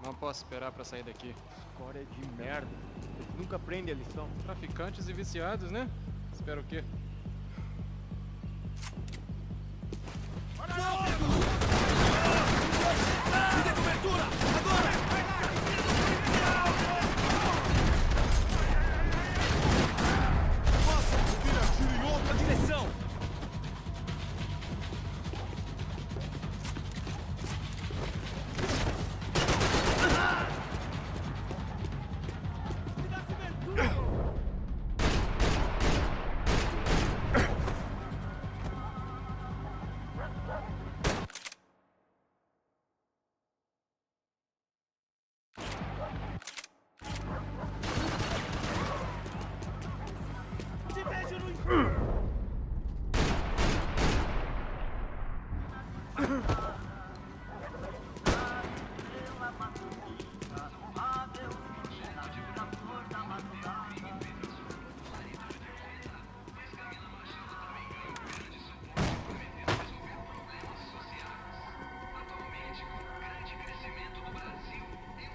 Não posso esperar pra sair daqui. História de merda. Eles nunca aprendem a lição. Traficantes e viciados, né? Espera o quê? Me dê cobertura! Agora! Posso ouvir a tiro em outra direção!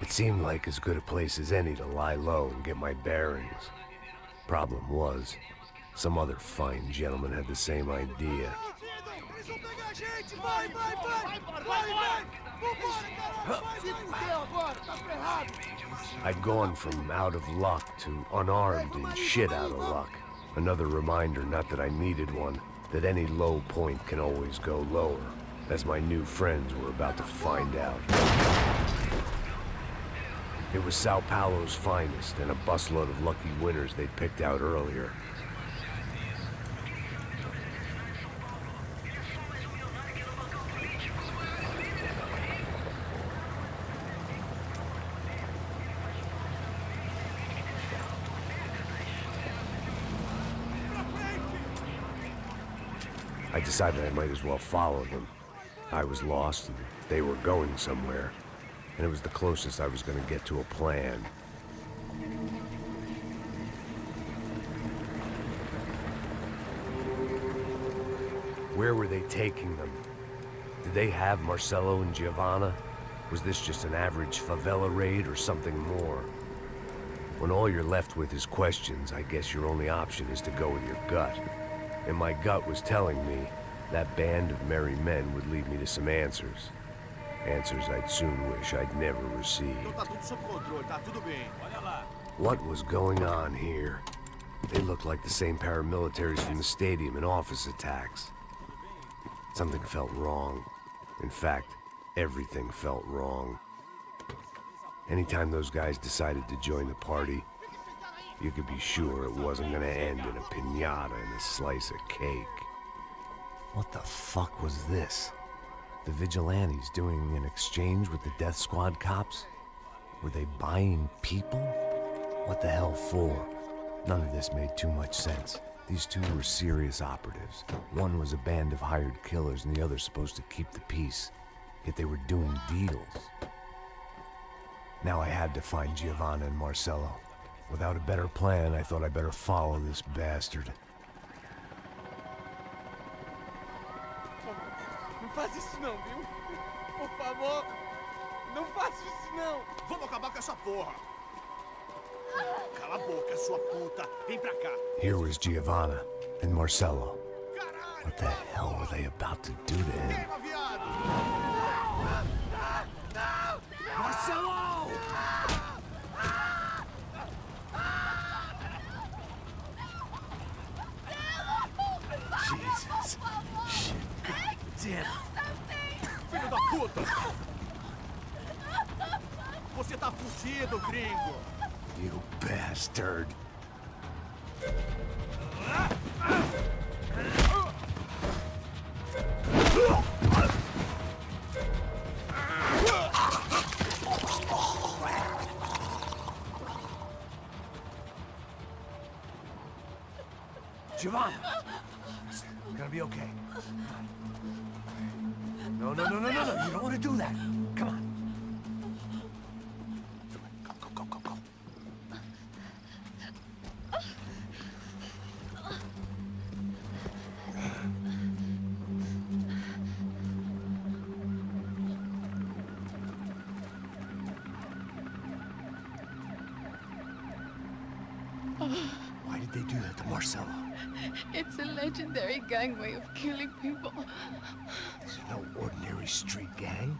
It seemed like as good a place as any to lie low and get my bearings. Problem was, some other fine gentleman had the same idea. I'd gone from out of luck to unarmed and shit out of luck. Another reminder, not that I needed one, that any low point can always go lower, as my new friends were about to find out. It was Sao Paulo's finest, and a busload of lucky winners they'd picked out earlier. I decided I might as well follow them. I was lost, and they were going somewhere. And it was the closest I was going to get to a plan. Where were they taking them? Did they have Marcelo and Giovanna? Was this just an average favela raid or something more? When all you're left with is questions, I guess your only option is to go with your gut. And my gut was telling me that band of merry men would lead me to some answers. Answers I'd soon wish I'd never received. What was going on here? They looked like the same paramilitaries from the stadium in office attacks. Something felt wrong. In fact, everything felt wrong. Anytime those guys decided to join the party, you could be sure it wasn't gonna end in a piñata and a slice of cake. What the fuck was this? The vigilantes doing an exchange with the death squad cops? Were they buying people? What the hell for? None of this made too much sense. These two were serious operatives. One was a band of hired killers and the other supposed to keep the peace. Yet they were doing deals. Now I had to find Giovanna and Marcelo. Without a better plan, I thought I better follow this bastard. Não faz isso não, viu? Por favor, não faça isso não. Vamos acabar com essa porra. Cala a boca, sua puta. Vem pra cá. Here was Giovanna and Marcelo. What the hell were they about to do to him? Marcelo! Jesus. Shit. Damn. Filho da puta! Você tá fudido, gringo! You bastard. Giovanna! It's gonna be okay. No. You don't want to do that. Come on. Go. Why did they do that to Marcelo? It's a legendary gang way of killing people. This is no ordinary street gang.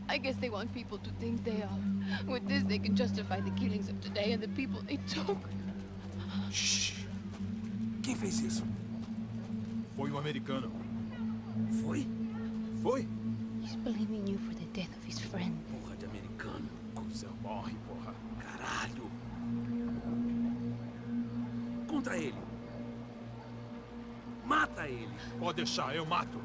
I guess they want people to think they are. With this, they can justify the killings of today and the people they took. Shh. Quem fez isso? Foi americano. Foi? Foi? He's blaming you for the death of his friend. Porra de americano. Corsair morre, porra. Caralho. Contra ele. Mata ele. Pode deixar, eu mato.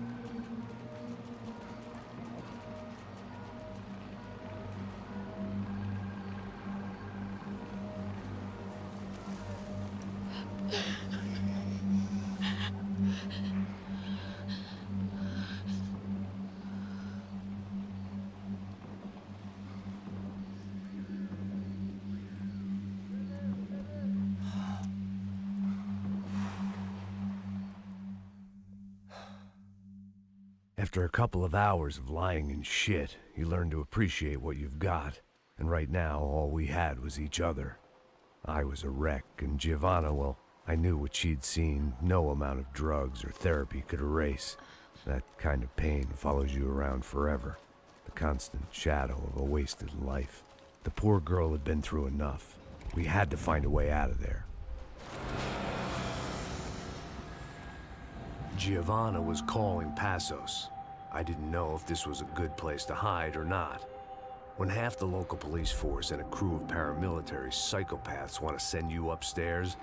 After a couple of hours of lying in shit, you learn to appreciate what you've got. And right now, all we had was each other. I was a wreck, and Giovanna, well, I knew what she'd seen no amount of drugs or therapy could erase. That kind of pain follows you around forever. The constant shadow of a wasted life. The poor girl had been through enough. We had to find a way out of there. Giovanna was calling Passos. I didn't know if this was a good place to hide or not. When half the local police force and a crew of paramilitary psychopaths want to send you upstairs,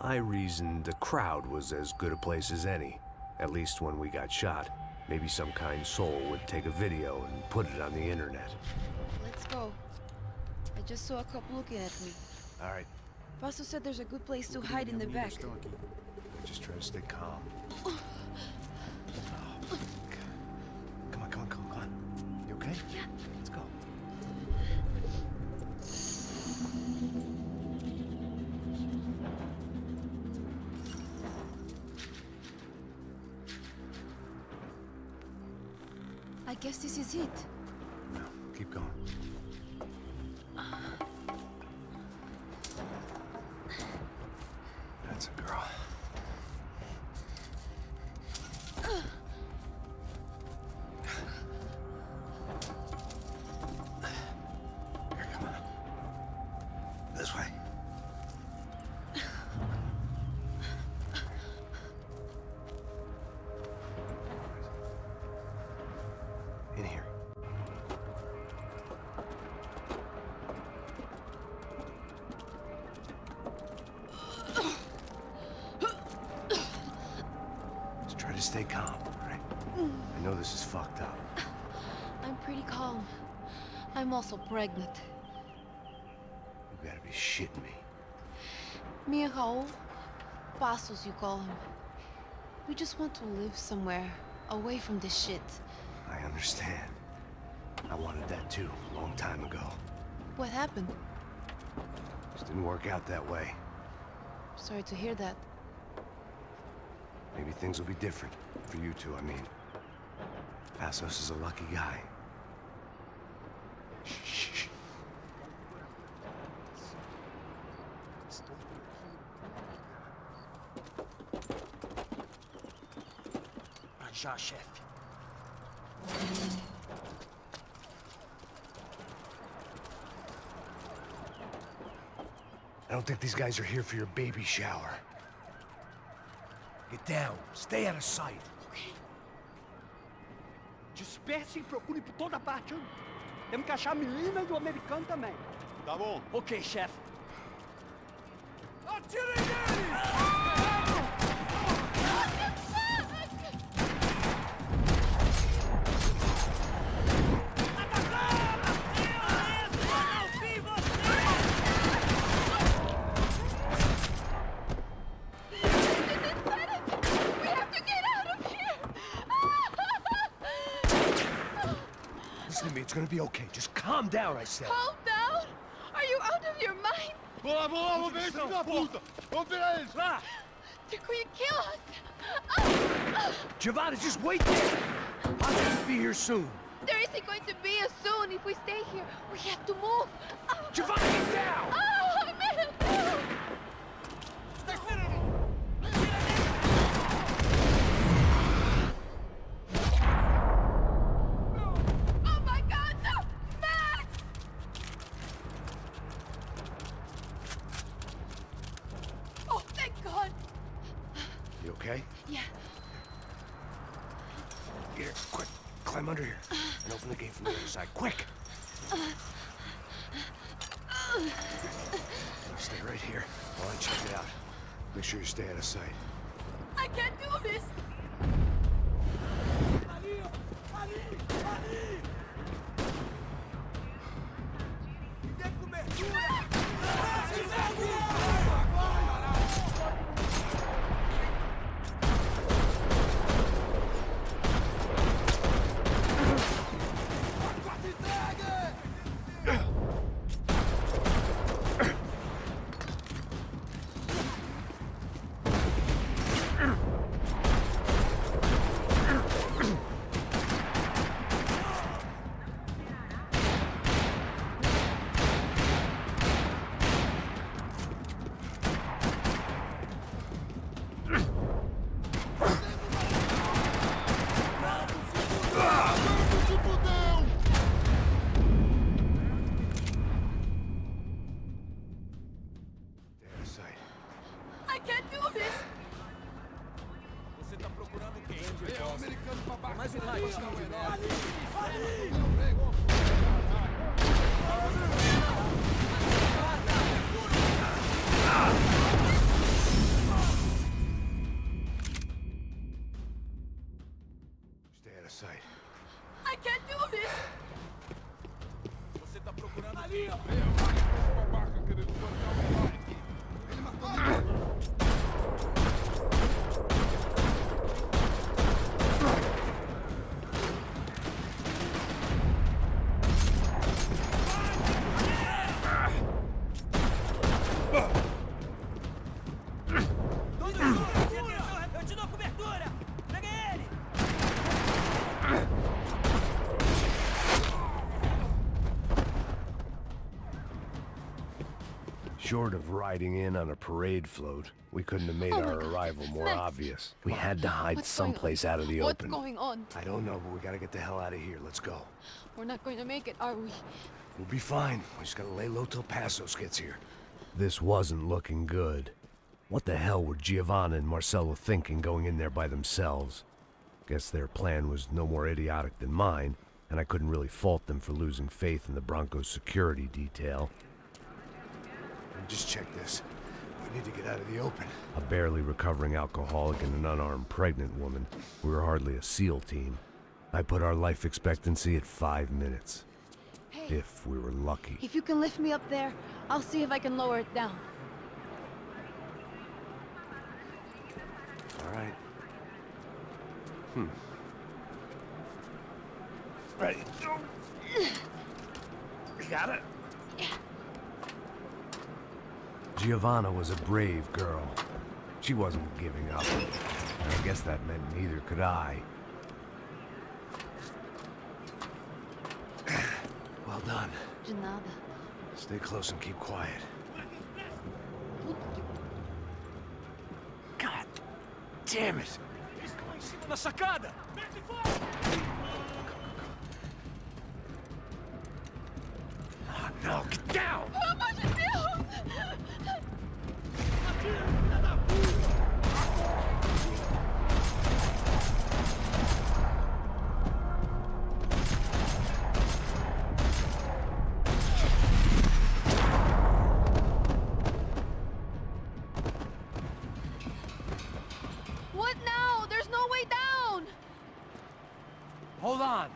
I reasoned the crowd was as good a place as any. At least when we got shot. Maybe some kind soul would take a video and put it on the internet. Let's go. I just saw a couple looking at me. All right, Paso said there's a good place to hide in the back. just try to stay calm. Come on. You okay? Yeah. Let's go. I guess this is it. No, keep going. That's a girl. Here, come on. This way. In here. Just try to stay calm, all right? I know this is fucked up. I'm pretty calm. I'm also pregnant. You gotta be shitting me. Me and Raul, Passos you call him. We just want to live somewhere, away from this shit. I understand. I wanted that too, a long time ago. What happened? Just didn't work out that way. Sorry to hear that. Maybe things will be different. For you two, I mean. Passos is a lucky guy. Shh. Já, chefe. I don't think these guys are here for your baby shower. Get down. Stay out of sight. Disperse e procure por toda parte. Temos que achar a menina e o americano também. Tá bom. Ok, chefe. Atirem nele! Listen to me, it's gonna be okay. Just calm down, I said. Calm down? Are you out of your mind? Vamos ver esse filho da puta! Vamos virar eles, lá! They're going to kill us! Giovanna, just wait there! I'll just be here soon. There isn't going to be a soon if we stay here. We have to move. Giovanna, get down! Oh, I'm in. okay? Yeah. Here, quick. Climb under here. And open the gate from the other side. Quick! Stay right here while I check it out. Make sure you stay out of sight. I can't do this! I can't do this! Você tá procurando quem? É o americano babaca. Mais um raio. Stay out of sight. I can't do this! Você tá procurando Ali, ó. É o babaca querendo cortar o pai aqui. Ele matou ninguém. Eu te dou cobertura! Pega ele! Short of riding in on a parade float, we couldn't have made our arrival more Max. obvious. We had to hide What's going on? someplace out of the What's open. going on? I don't know, but we gotta get the hell out of here. Let's go. We're not going to make it, are we? We'll be fine. We just gotta lay low till Passos gets here. This wasn't looking good. What the hell were Giovanna and Marcello thinking going in there by themselves? Guess their plan was no more idiotic than mine, and I couldn't really fault them for losing faith in the Broncos security detail. Just check this. We need to get out of the open. A barely recovering alcoholic and an unarmed pregnant woman. We were hardly a SEAL team. I put our life expectancy at 5 minutes. Hey, If we were lucky. if you can lift me up there, I'll see if I can lower it down. All right. Ready. You got it? Giovanna was a brave girl. She wasn't giving up. And I guess that meant neither could I. Well done. De nada. Stay close and keep quiet. God damn it! Eles estão lá em cima da sacada! Mete fogo! Oh, no, get down! Pelo amor de Deus! Atira, filha da puta! What now? There's no way down! Hold on!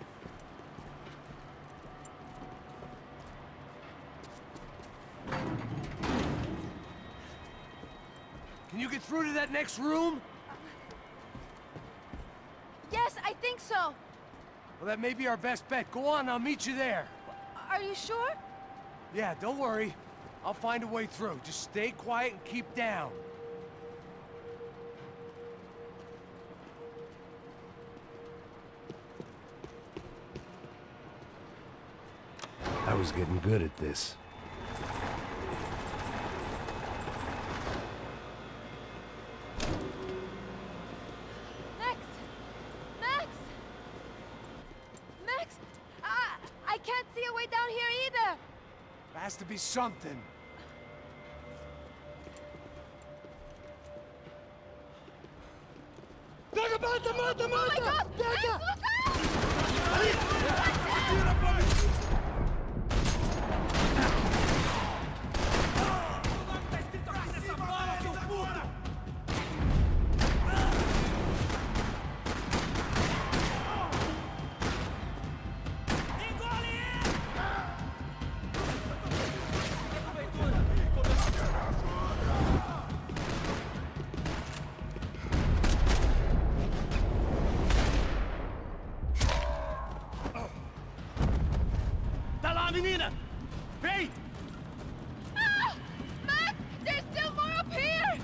Can you get through to that next room? Yes, I think so. Well, that may be our best bet. Go on, I'll meet you there. Are you sure? Yeah, don't worry. I'll find a way through. Just stay quiet and keep down. I was getting good at this. Max! Max! Max! I can't see a way down here either! There has to be something. Mata, mata, mata! Pega! Tá lá, menina! Vem! Ah! Max, there's still more up here!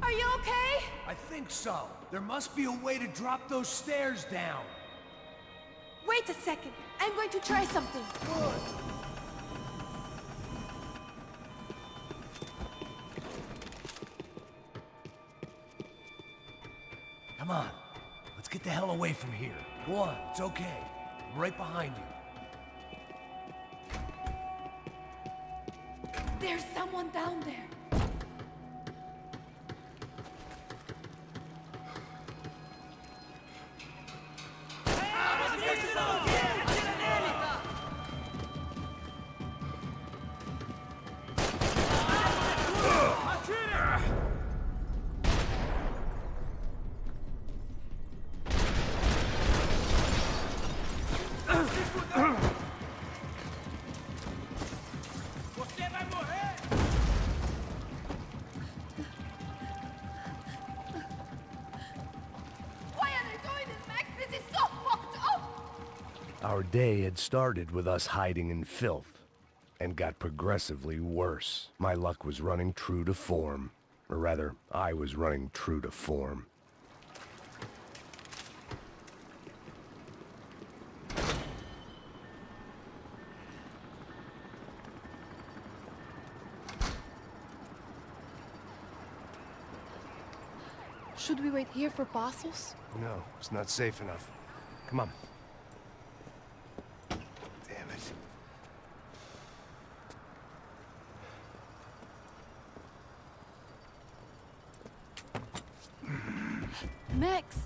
Are you okay? I think so. There must be a way to drop those stairs down. Wait a second. I'm going to try something. Good. Come on. Let's get the hell away from here. Go on. It's okay. I'm right behind you. There's someone down there. Você vai morrer! Why are they doing this, Max? This is so fucked up! Our day had started with us hiding in filth, and got progressively worse. My luck was running true to form. Or rather, I was running true to form. Should we wait here for parcels? No, it's not safe enough. Come on. Damn it. Max,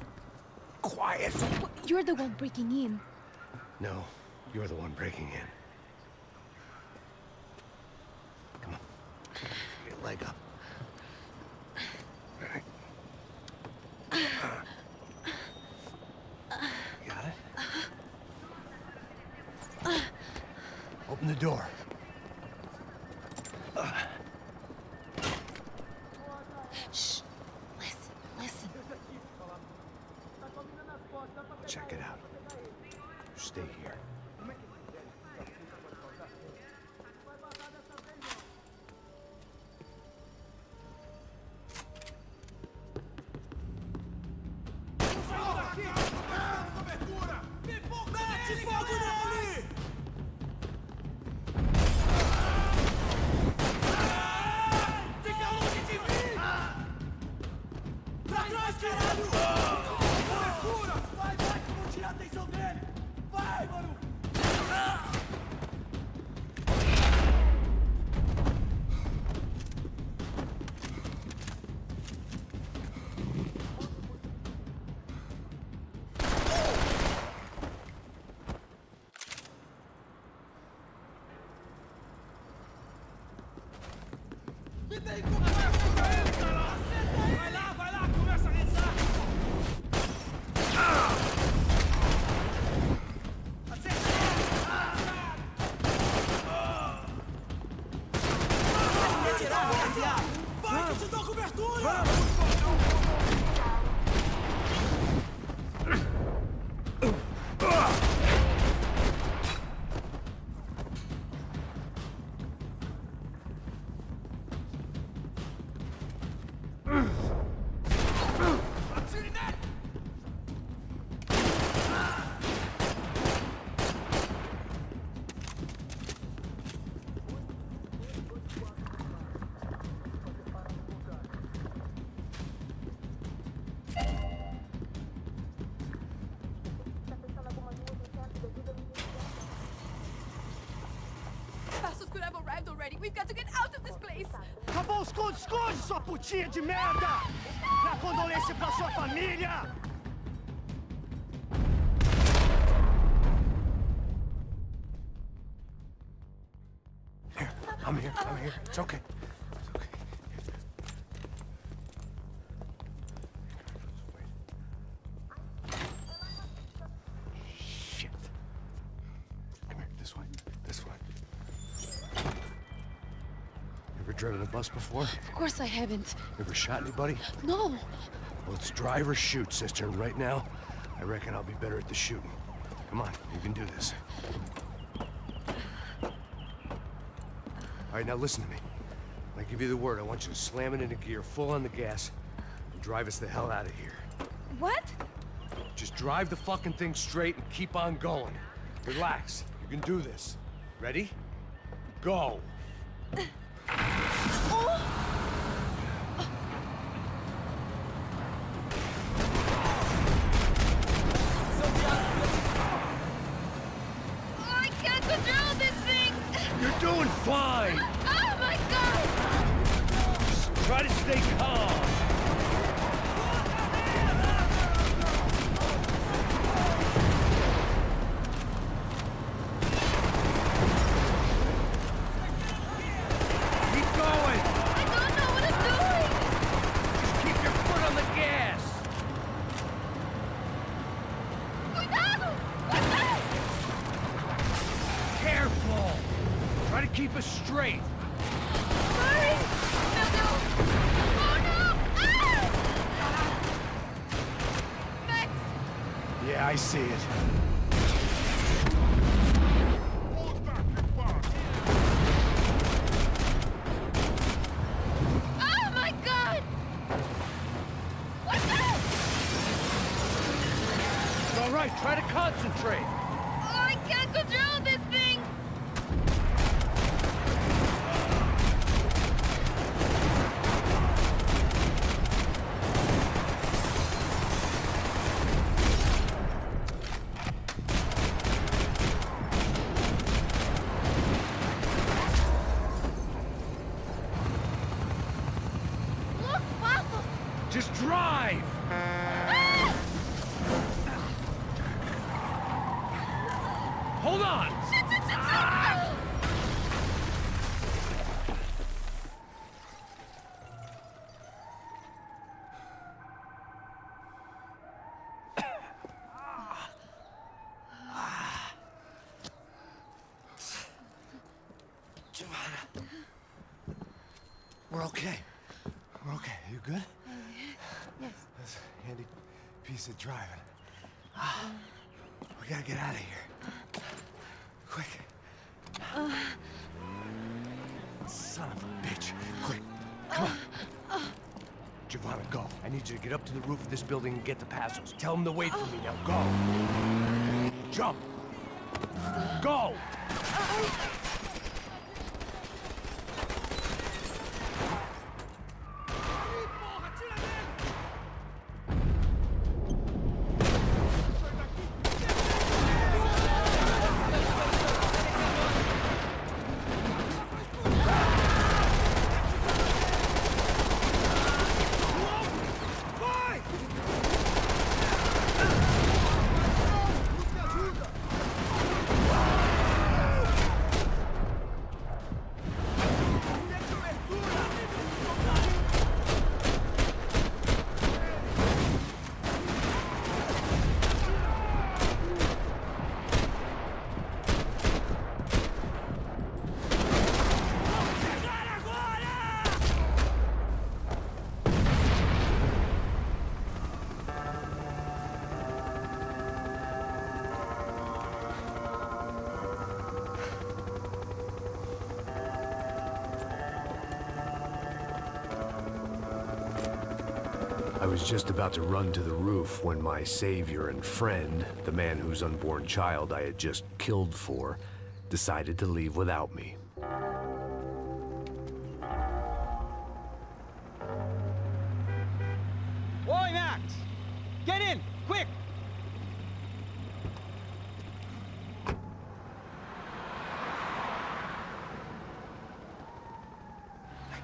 Quiet! you're the one breaking in. No, you're the one breaking in. Come on. Get your leg up. All right. Got it? Open the door. Shh. Listen. Check it out. Stay here. Mete fogo nele! Fica longe de mim! Pra trás, caralho! Cobertura! Vai, que eu vou tirar a atenção dele! Vai, mano! Me tem como acertar ele, cara! Vai lá, começa a rezar! Acerta ele! Vai, que eu te dou cobertura! already. We've got to get out of this place. Tá bom, esconde, esconde, sua putinha de merda! Minha condolência pra sua família! Here, I'm here. It's okay. It's okay. Shit. Come here, this way. Ever driven a bus before? Of course I haven't. Ever shot anybody? No. Well, it's drive or shoot, sister. And right now, I reckon I'll be better at the shooting. Come on, you can do this. All right, now listen to me. When I give you the word, I want you to slam it into gear, full on the gas, and drive us the hell out of here. What? Just drive the fucking thing straight and keep on going. Relax. You can do this. Ready? Go. I can't control this thing. You're doing fine. Oh my god! Try to stay calm. Keep going. I don't know what I'm doing. Just keep your foot on the gas. Cuidado! What's that? Careful. Try to keep us straight. Sorry. No. Oh no! Ah! Max! Yeah, I see it. Oh my god! What's that? It's all right. Try to concentrate. Oh, I can't control this thing. Look, fossils! Just drive. Ah! Hold on. Shit! Giovanna. We're okay. We're okay. You good? Yes. That's a handy piece of driving. We gotta get out of here. Quick. Son of a bitch. Quick. Come on. Giovanna, go. I need you to get up to the roof of this building and get the Passos. Tell them to wait for me now. Go. Jump. Go. I was just about to run to the roof when my savior and friend, the man whose unborn child I had just killed for, decided to leave without me. Oi, Max! Get in, quick!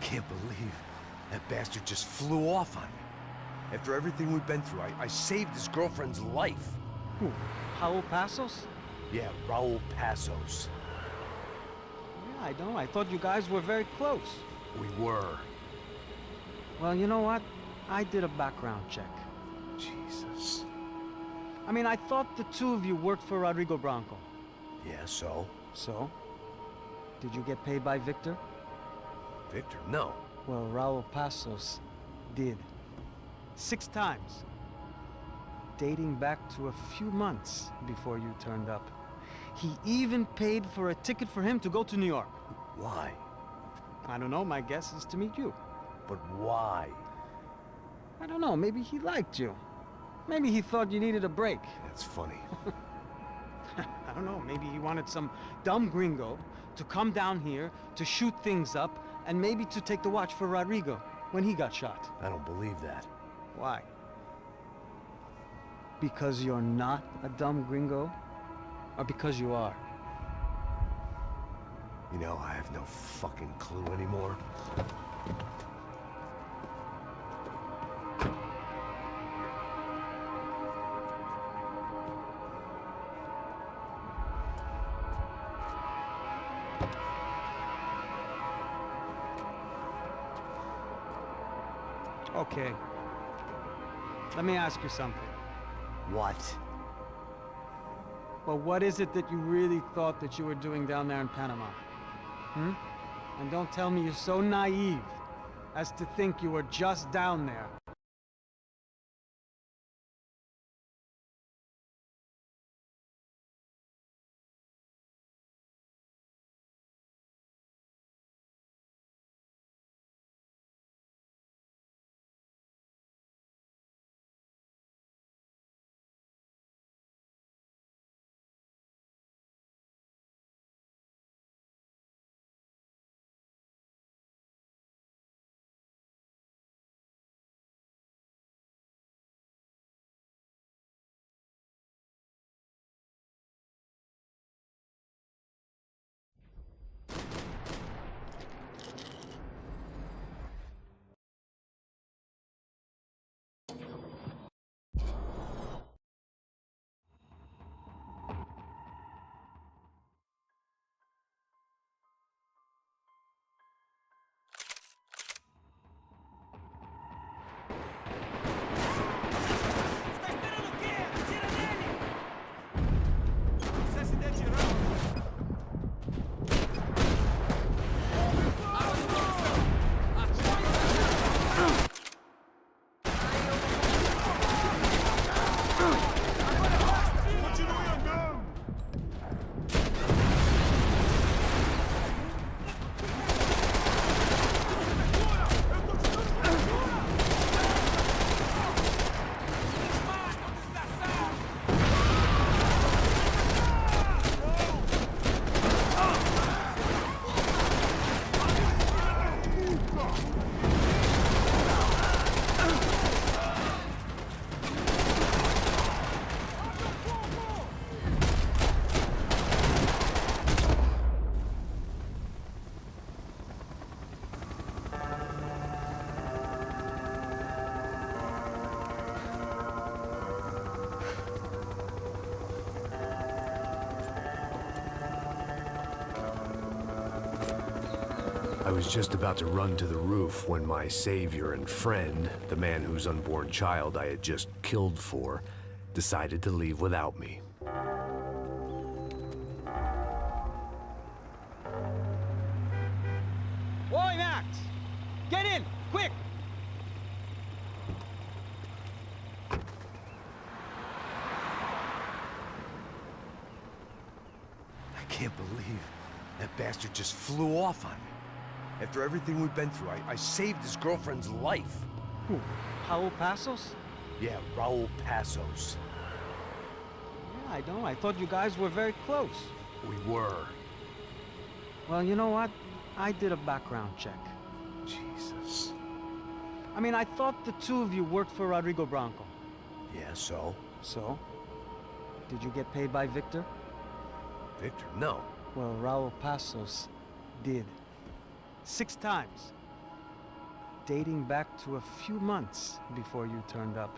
can't believe that bastard just flew off on me. After everything we've been through, I saved his girlfriend's life. Who? Raul Passos? Yeah, Raul Passos. Yeah, I know. I thought you guys were very close. We were. Well, you know what? I did a background check. Jesus. I mean, I thought the two of you worked for Rodrigo Branco. Yeah, so? So? Did you get paid by Victor? Victor, no. Well, Raul Passos did. 6 times. Dating back to a few months before you turned up. He even paid for a ticket for him to go to New York. Why? I don't know, my guess is to meet you. But why? I don't know, maybe he liked you. Maybe he thought you needed a break. That's funny. I don't know, maybe he wanted some dumb gringo to come down here to shoot things up and maybe to take the watch for Rodrigo when he got shot. I don't believe that. Why? Because you're not a dumb gringo? Or because you are? You know, I have no fucking clue anymore. Okay. Let me ask you something. What? Well, what is it that you really thought that you were doing down there in Panama? Hmm? And don't tell me you're so naive as to think you were just down there. I was just about to run to the roof when my savior and friend, the man whose unborn child I had just killed for, decided to leave without me. Oi, Max! Get in! Quick! I can't believe that bastard just flew off on me. After everything we've been through, I saved his girlfriend's life. Who? Raul Passos? Yeah, Raul Passos. Yeah, I know. I thought you guys were very close. We were. Well, you know what? I did a background check. Jesus. I mean, I thought the two of you worked for Rodrigo Branco. Yeah, so? So? Did you get paid by Victor? Victor, no. Well, Raul Passos did. 6 times. dating back to a few months before you turned up.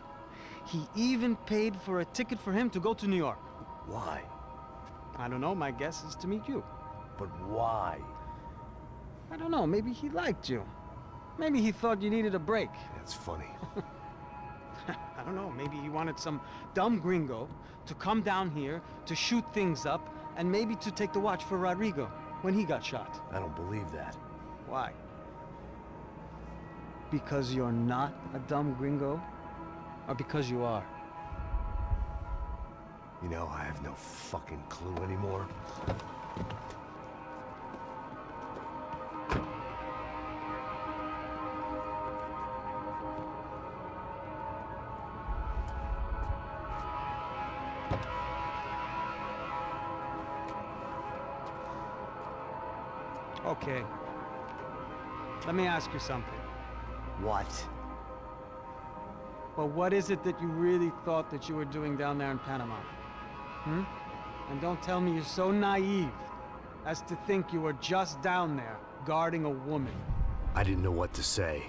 He even paid for a ticket for him to go to New York. Why? I don't know, my guess is to meet you. But why? I don't know, maybe he liked you. Maybe he thought you needed a break. That's funny. I don't know, maybe he wanted some dumb gringo to come down here to shoot things up and maybe to take the watch for Rodrigo when he got shot. I don't believe that. Why? Because you're not a dumb gringo? Or because you are? You know, I have no fucking clue anymore. Okay. Let me ask you something. What? Well, what is it that you really thought that you were doing down there in Panama? Hmm? And don't tell me you're so naive as to think you were just down there guarding a woman. I didn't know what to say.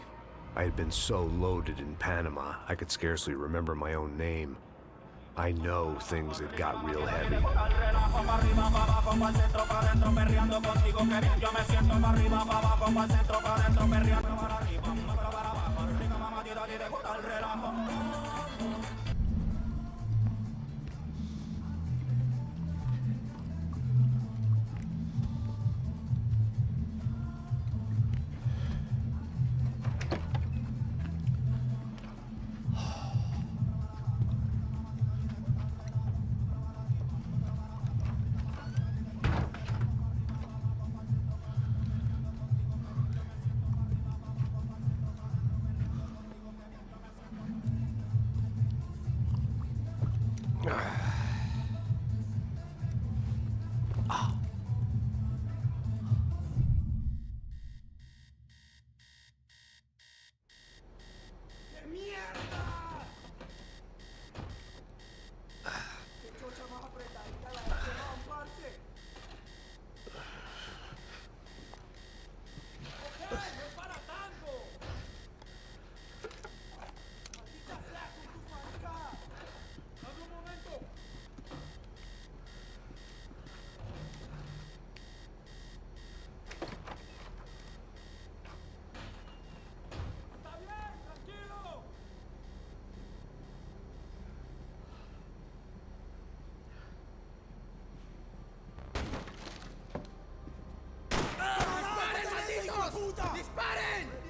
I had been so loaded in Panama, I could scarcely remember my own name. I know things had got real heavy.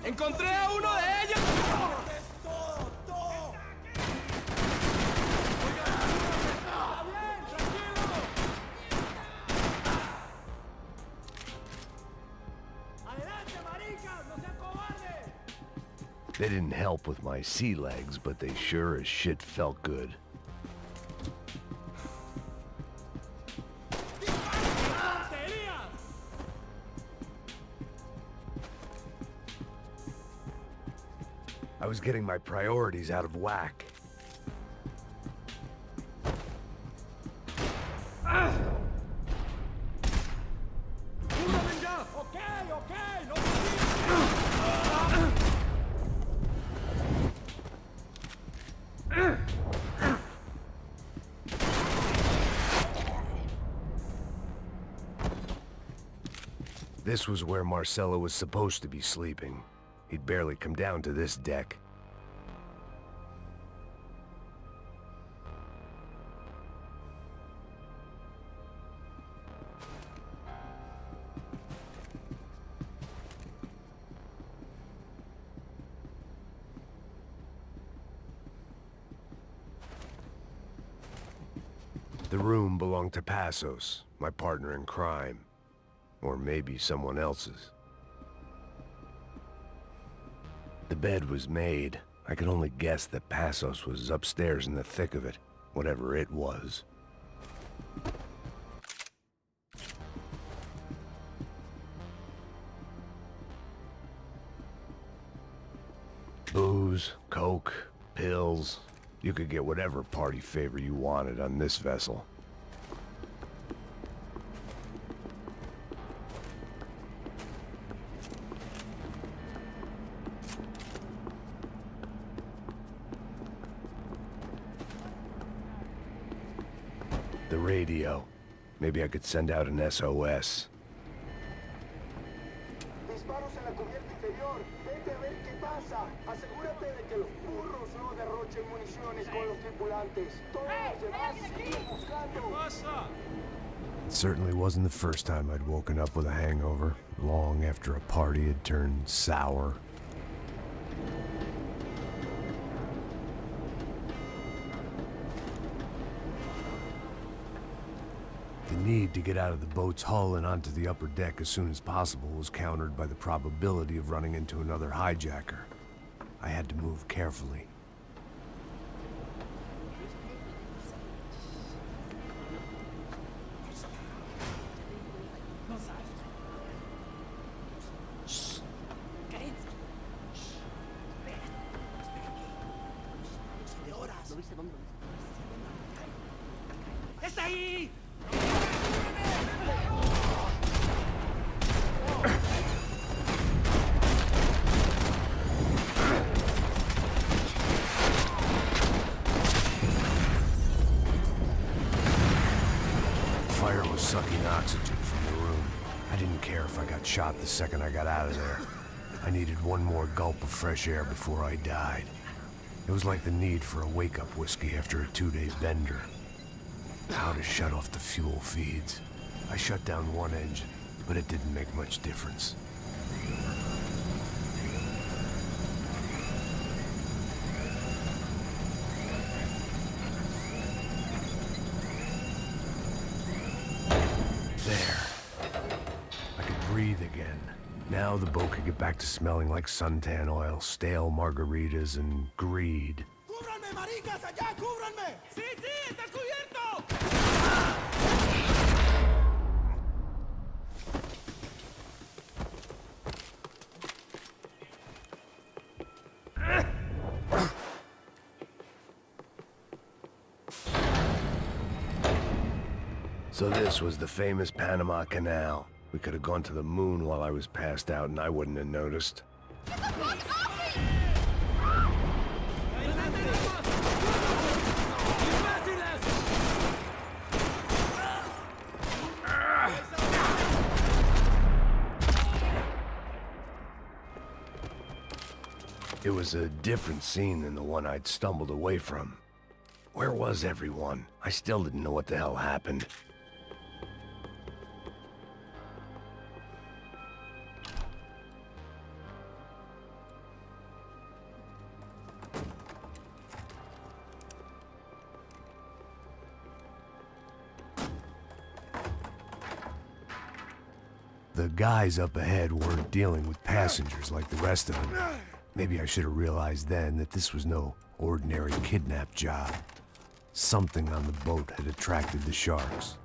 ¡Encontré a uno de ellos! They didn't help with my sea legs, but they sure as shit felt good. I was getting my priorities out of whack. This was where Marcelo was supposed to be sleeping. He'd barely come down to this deck. The room belonged to Passos, my partner in crime. Or maybe someone else's. The bed was made. I could only guess that Passos was upstairs in the thick of it, whatever it was. Booze, coke, pills. You could get whatever party favor you wanted on this vessel. radio. Maybe I could send out an SOS. Disparos en la cubierta inferior. Vete a ver qué pasa. Asegúrate de que los burros no derrochen municiones con los tripulantes. Todos los demás siguen buscando. It certainly wasn't the first time I'd woken up with a hangover, long after a party had turned sour. The need to get out of the boat's hull and onto the upper deck as soon as possible was countered by the probability of running into another hijacker. I had to move carefully. ¡Está ahí! Fire was sucking oxygen from the room. I didn't care if I got shot the second I got out of there. I needed one more gulp of fresh air before I died. It was like the need for a wake-up whiskey after a 2-day bender. How to shut off the fuel feeds. I shut down one engine, but it didn't make much difference. Breathe again. Now the boat could get back to smelling like suntan oil, stale margaritas, and greed. ¡Cúbranme, maricas! ¡Allá, cúbranme! ¡Sí, sí! ¡Está cubierto! So this was the famous Panama Canal. We could have gone to the moon while I was passed out and I wouldn't have noticed. It was a different scene than the one I'd stumbled away from. Where was everyone? I still didn't know what the hell happened. The guys up ahead weren't dealing with passengers like the rest of them. Maybe I should have realized then that this was no ordinary kidnap job. Something on the boat had attracted the sharks.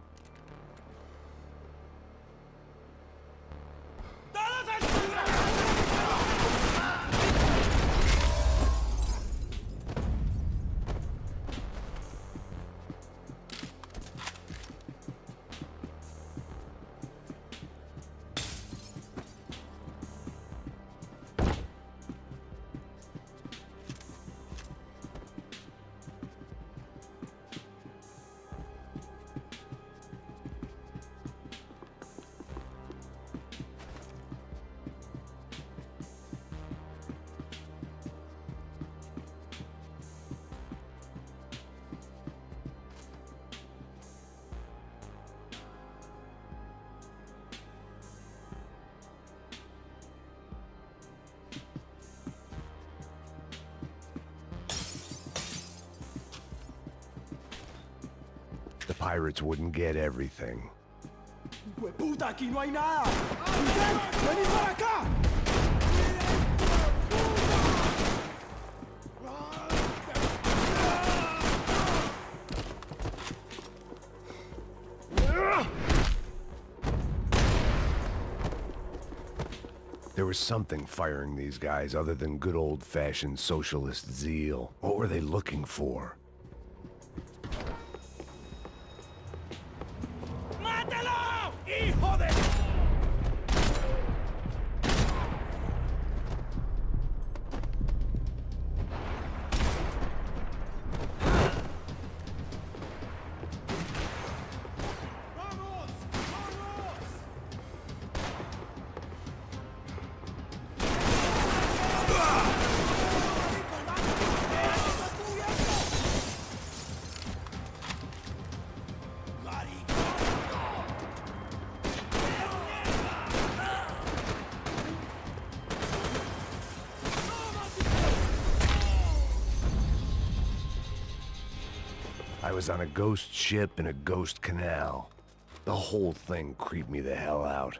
The pirates wouldn't get everything. ¡Hueputa, aquí no hay nada! ¡Miguel, vení para acá! There was something firing these guys other than good old-fashioned socialist zeal. What were they looking for? ¡Mátalo! ¡Hijo de... I was on a ghost ship in a ghost canal. The whole thing creeped me the hell out.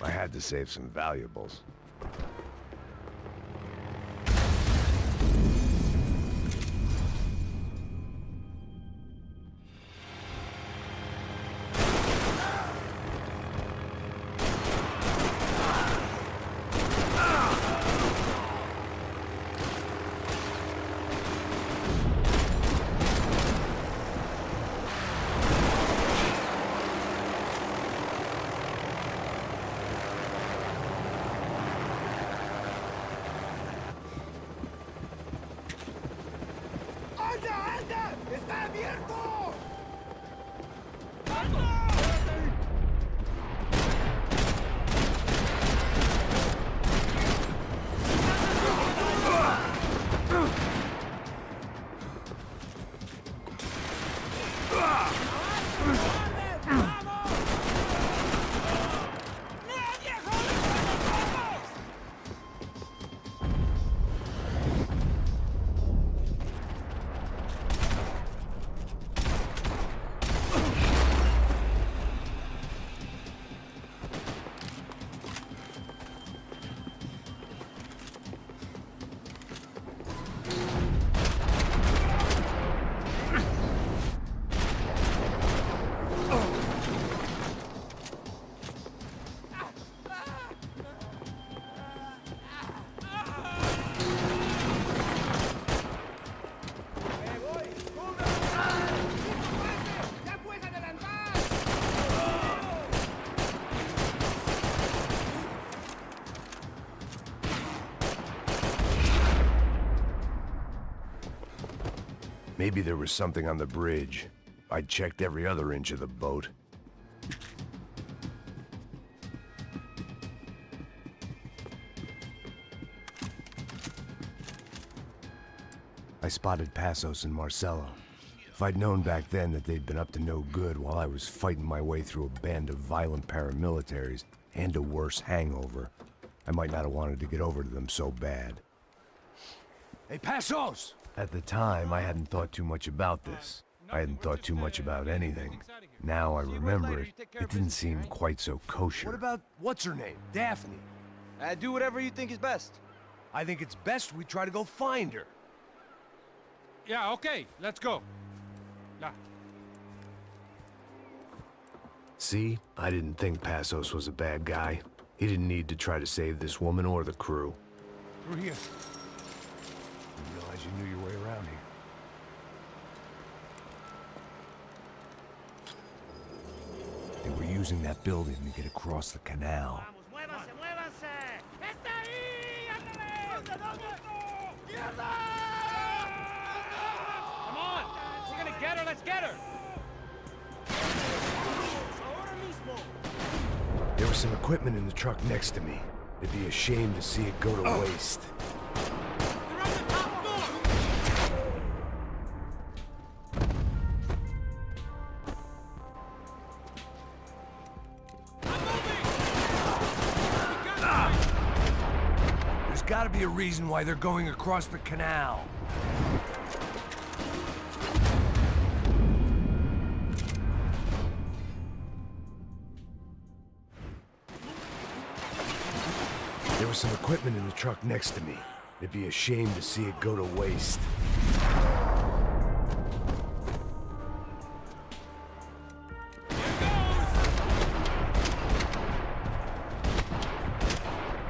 I had to save some valuables. ¡Está abierto! Maybe there was something on the bridge. I checked every other inch of the boat. I spotted Passos and Marcelo. If I'd known back then that they'd been up to no good while I was fighting my way through a band of violent paramilitaries and a worse hangover, I might not have wanted to get over to them so bad. Hey, Passos! At the time, I hadn't thought too much about this. I hadn't thought too much about anything. Now I remember it, it didn't seem quite so kosher. What about what's-her-name? Daphne? Do whatever you think is best. I think it's best we try to go find her. Yeah, okay, let's go. Yeah. See? I didn't think Passos was a bad guy. He didn't need to try to save this woman or the crew. Through here. Didn't realize you knew your way around here. They were using that building to get across the canal. Come on! We're gonna get her, let's get her! There was some equipment in the truck next to me. It'd be a shame to see it go to waste. There's gotta be a reason why they're going across the canal. There was some equipment in the truck next to me. It'd be a shame to see it go to waste.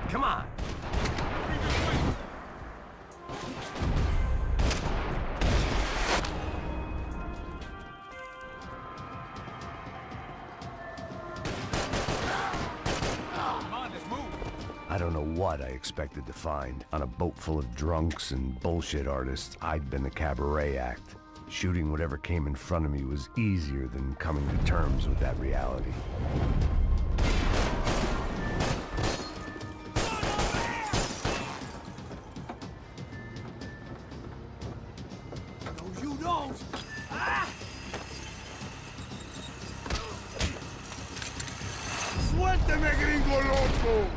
Come on! I don't know what I expected to find. On a boat full of drunks and bullshit artists, I'd been the cabaret act. Shooting whatever came in front of me was easier than coming to terms with that reality. No, you don't! Ah! ¡Cógeme, gringo loco!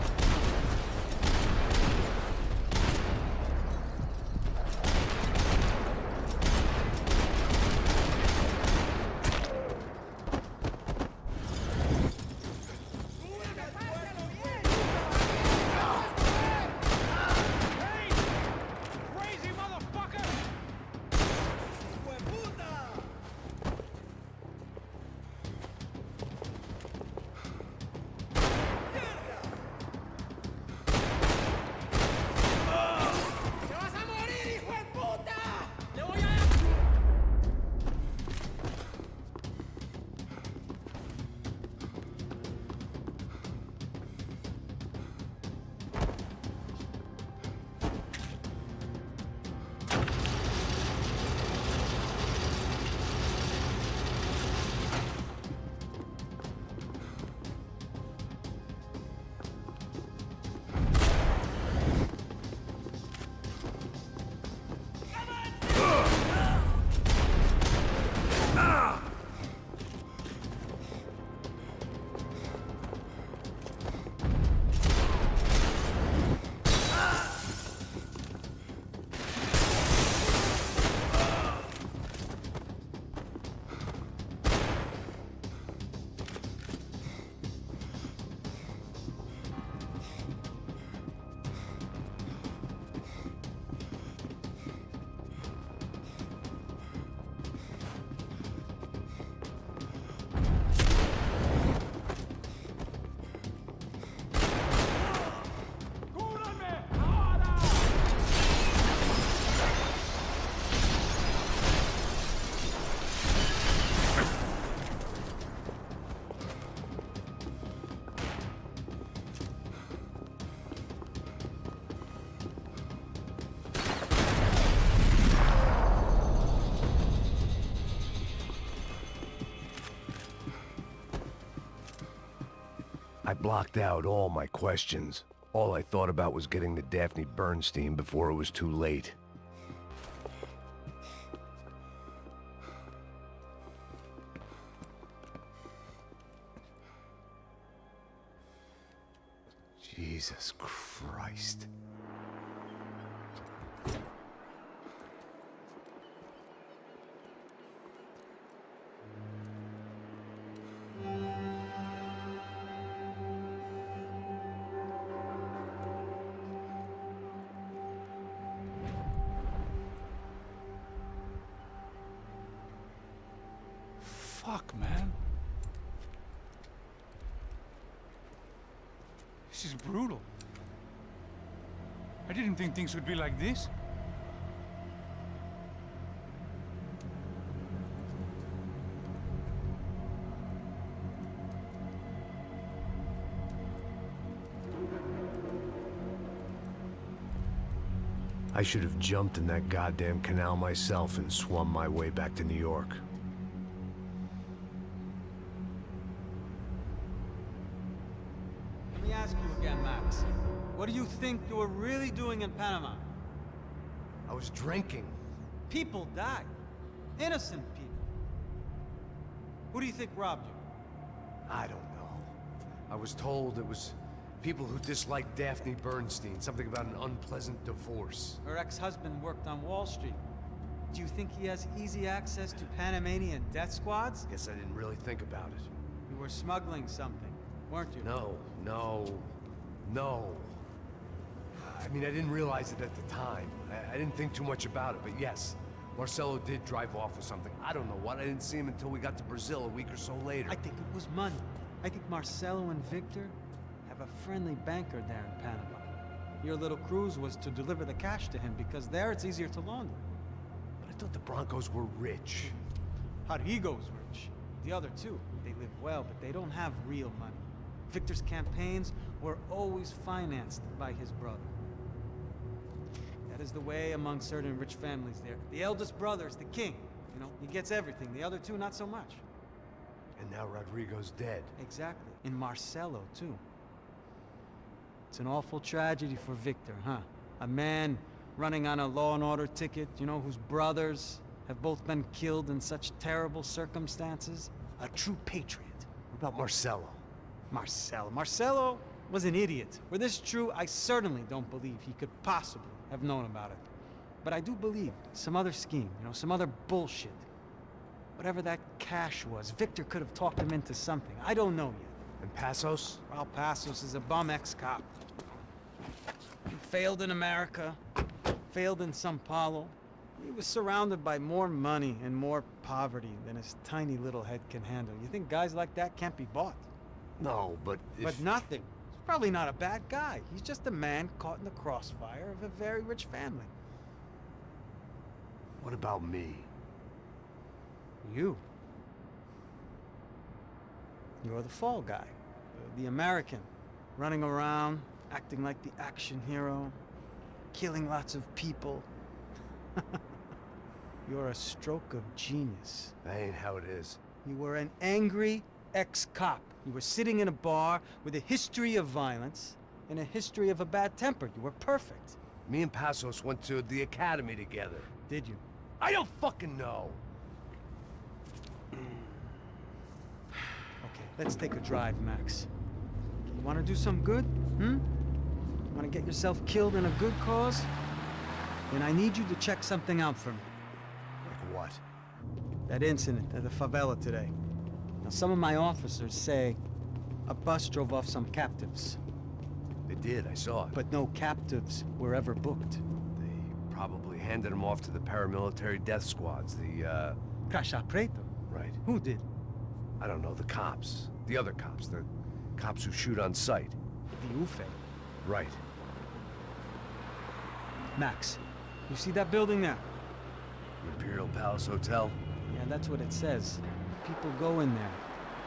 I blocked out all my questions. All I thought about was getting to Daphne Bernstein before it was too late. Jesus Christ. Fuck, man. This is brutal. I didn't think things would be like this. I should have jumped in that goddamn canal myself and swum my way back to New York. Let me ask you again, Max. What do you think you were really doing in Panama? I was drinking. People died. Innocent people. Who do you think robbed you? I don't know. I was told it was people who disliked Daphne Bernstein, something about an unpleasant divorce. Her ex-husband worked on Wall Street. Do you think he has easy access to Panamanian death squads? Guess I didn't really think about it. You were smuggling something, weren't you? No. I mean, I didn't realize it at the time. I didn't think too much about it, but yes, Marcelo did drive off with something. I don't know what. I didn't see him until we got to Brazil a week or so later. I think it was money. I think Marcelo and Victor have a friendly banker there in Panama. Your little cruise was to deliver the cash to him because there it's easier to launder. But I thought the Broncos were rich. Rodrigo's rich. The other two, they live well, but they don't have real money. Victor's campaigns were always financed by his brother. That is the way among certain rich families there. The eldest brother is the king. You know, he gets everything. The other two, not so much. And now Rodrigo's dead. Exactly. And Marcelo, too. It's an awful tragedy for Victor, huh? A man running on a law and order ticket, you know, whose brothers have both been killed in such terrible circumstances. A true patriot. What about Marcelo? Marcelo was an idiot. Were this true, I certainly don't believe he could possibly have known about it. But I do believe some other scheme, you know, some other bullshit. Whatever that cash was, Victor could have talked him into something. I don't know yet. And Passos? Well, Passos is a bum ex-cop. He failed in America, failed in Sao Paulo. He was surrounded by more money and more poverty than his tiny little head can handle. You think guys like that can't be bought? No, but if... But nothing. He's probably not a bad guy. He's just a man caught in the crossfire of a very rich family. What about me? You. You're the fall guy. The American. Running around, acting like the action hero. Killing lots of people. You're a stroke of genius. That ain't how it is. You were an angry ex-cop. You were sitting in a bar with a history of violence and a history of a bad temper. You were perfect. Me and Passos went to the academy together. Did you? I don't fucking know. Okay, let's take a drive, Max. You want to do some good? Want to get yourself killed in a good cause? Then I need you to check something out for me. Like what? That incident at the favela today. Now, some of my officers say a bus drove off some captives. They did, I saw it. But no captives were ever booked. They probably handed them off to the paramilitary death squads, the, Caixa Preto? Right. Who did? I don't know, the cops. The other cops, the cops who shoot on sight. The UFE. Right. Max, you see that building there? Imperial Palace Hotel? Yeah, that's what it says. People go in there,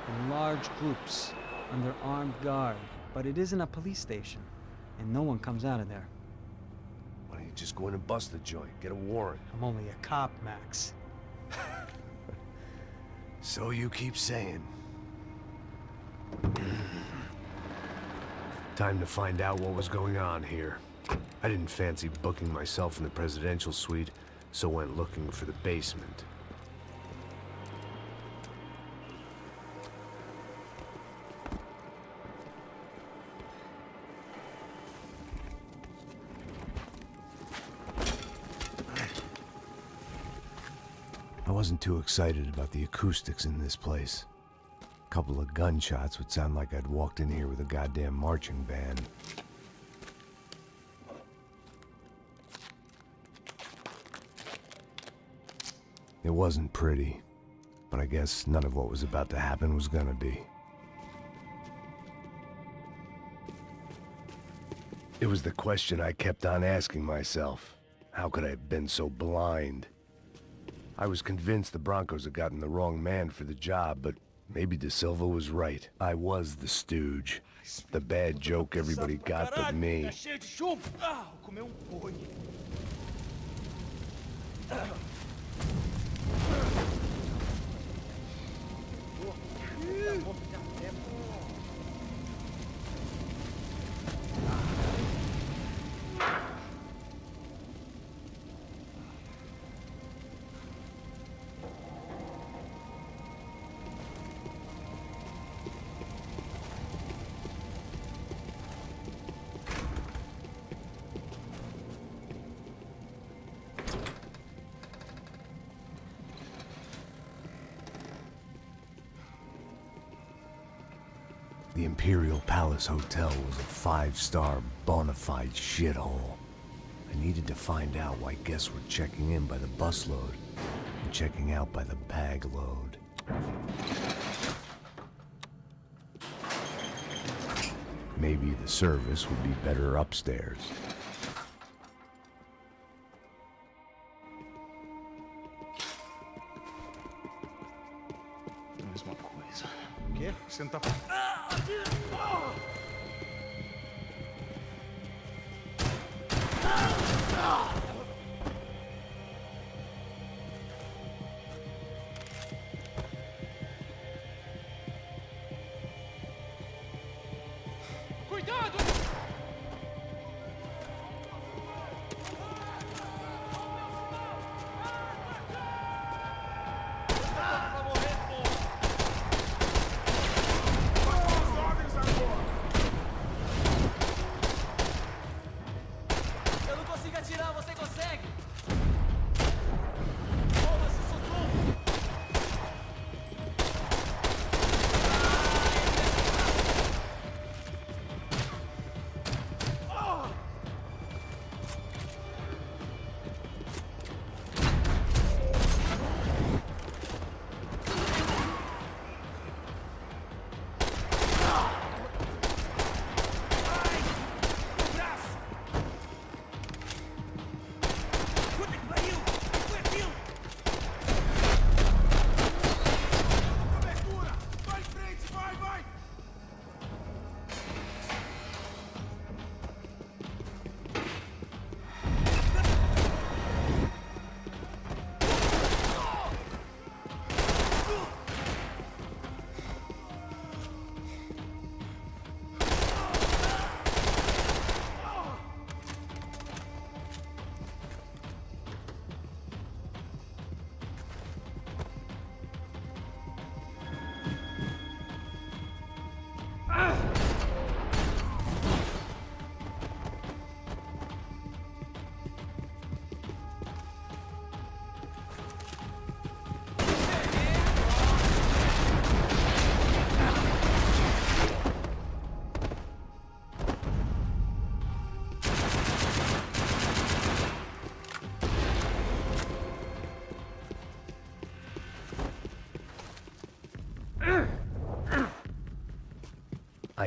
in large groups, under armed guard. But it isn't a police station, and no one comes out of there. Why don't you just go in and bust the joint, get a warrant? I'm only a cop, Max. So you keep saying. Time to find out what was going on here. I didn't fancy booking myself in the presidential suite, so went looking for the basement. I wasn't too excited about the acoustics in this place. A couple of gunshots would sound like I'd walked in here with a goddamn marching band. It wasn't pretty, but I guess none of what was about to happen was gonna be. It was the question I kept on asking myself. How could I have been so blind? I was convinced the Broncos had gotten the wrong man for the job, but maybe De Silva was right. I was the stooge. The bad joke everybody got but me. Tá cheio de chumbo. Ah, vou comer boi. The Imperial Palace Hotel was a five-star, bona fide shithole. I needed to find out why guests were checking in by the busload and checking out by the bag load. Maybe the service would be better upstairs. Mesma coisa. O quê? Você não tá... Cuidado! Ordens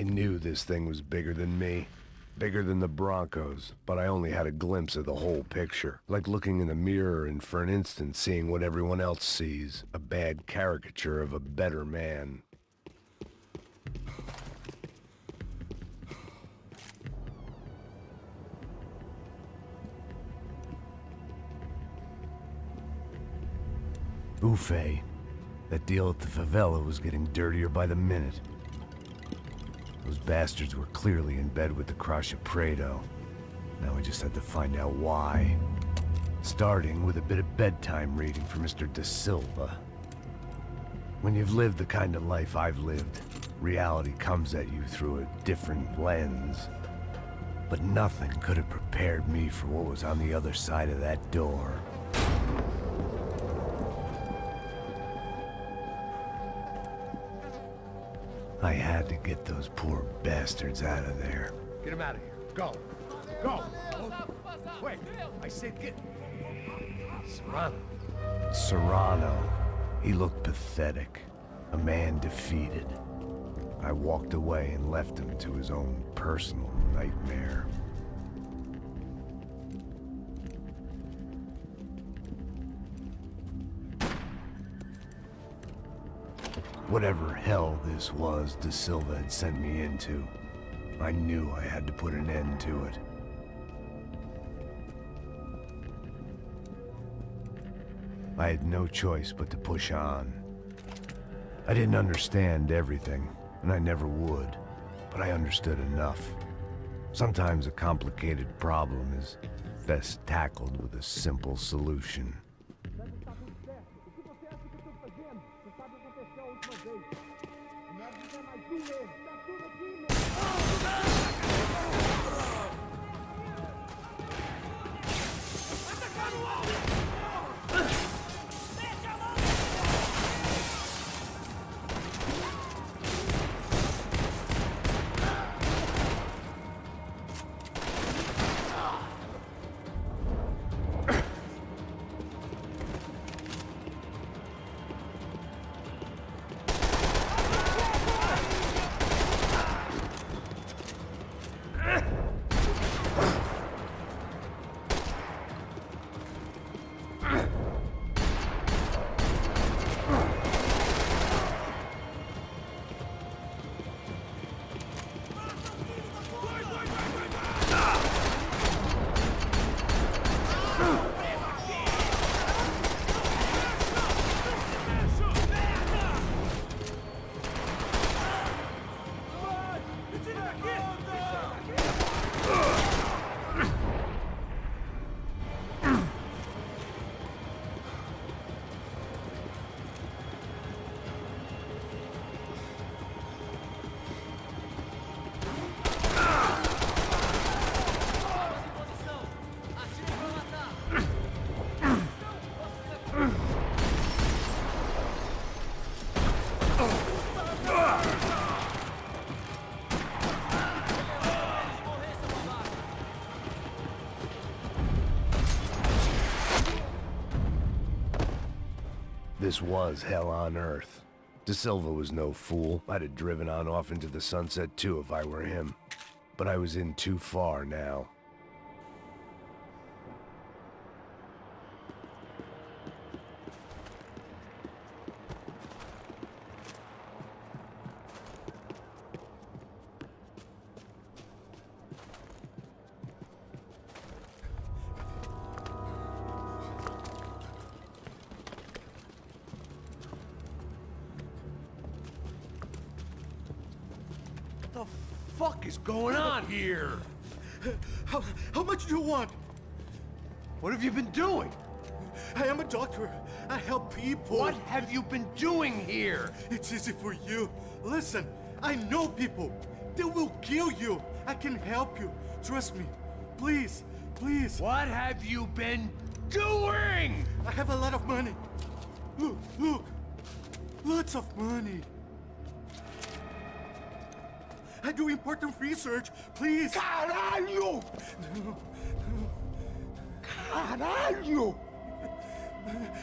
I knew this thing was bigger than me. Bigger than the Broncos, but I only had a glimpse of the whole picture. Like looking in the mirror and for an instant seeing what everyone else sees. A bad caricature of a better man. Buffet. That deal at the favela was getting dirtier by the minute. Those bastards were clearly in bed with the Crash of Prado. Now I just had to find out why. Starting with a bit of bedtime reading for Mr. Da Silva. When you've lived the kind of life I've lived, reality comes at you through a different lens. But nothing could have prepared me for what was on the other side of that door. I had to get those poor bastards out of there. Get him out of here. Go. Go. Wait. I said get... Serrano. Serrano. He looked pathetic. A man defeated. I walked away and left him to his own personal nightmare. Whatever hell this was Da Silva had sent me into, I knew I had to put an end to it. I had no choice but to push on. I didn't understand everything, and I never would, but I understood enough. Sometimes a complicated problem is best tackled with a simple solution. This was hell on earth. Da Silva was no fool. I'd have driven on off into the sunset too if I were him. But I was in too far now. What the fuck is going on here? How much do you want? What have you been doing? I am a doctor. I help people. What have you been doing here? It's easy for you. Listen, I know people. They will kill you. I can help you. Trust me. Please, please. What have you been doing? I have a lot of money. Look, look. Lots of money. I do important research. Please. Caralho! Caralho!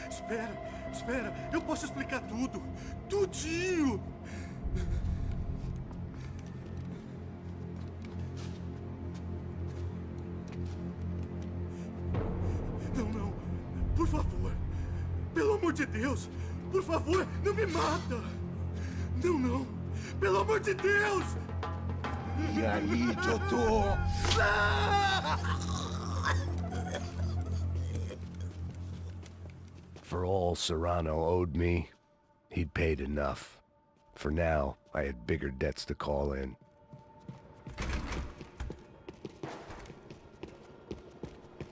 Espera, espera. Eu posso explicar tudo. Tudinho. de Deus! Por favor, não me mata! Não, não! Pelo amor de Deus! E aí, doutor? For all Serrano owed me, he'd paid enough. For now, I had bigger debts to call in.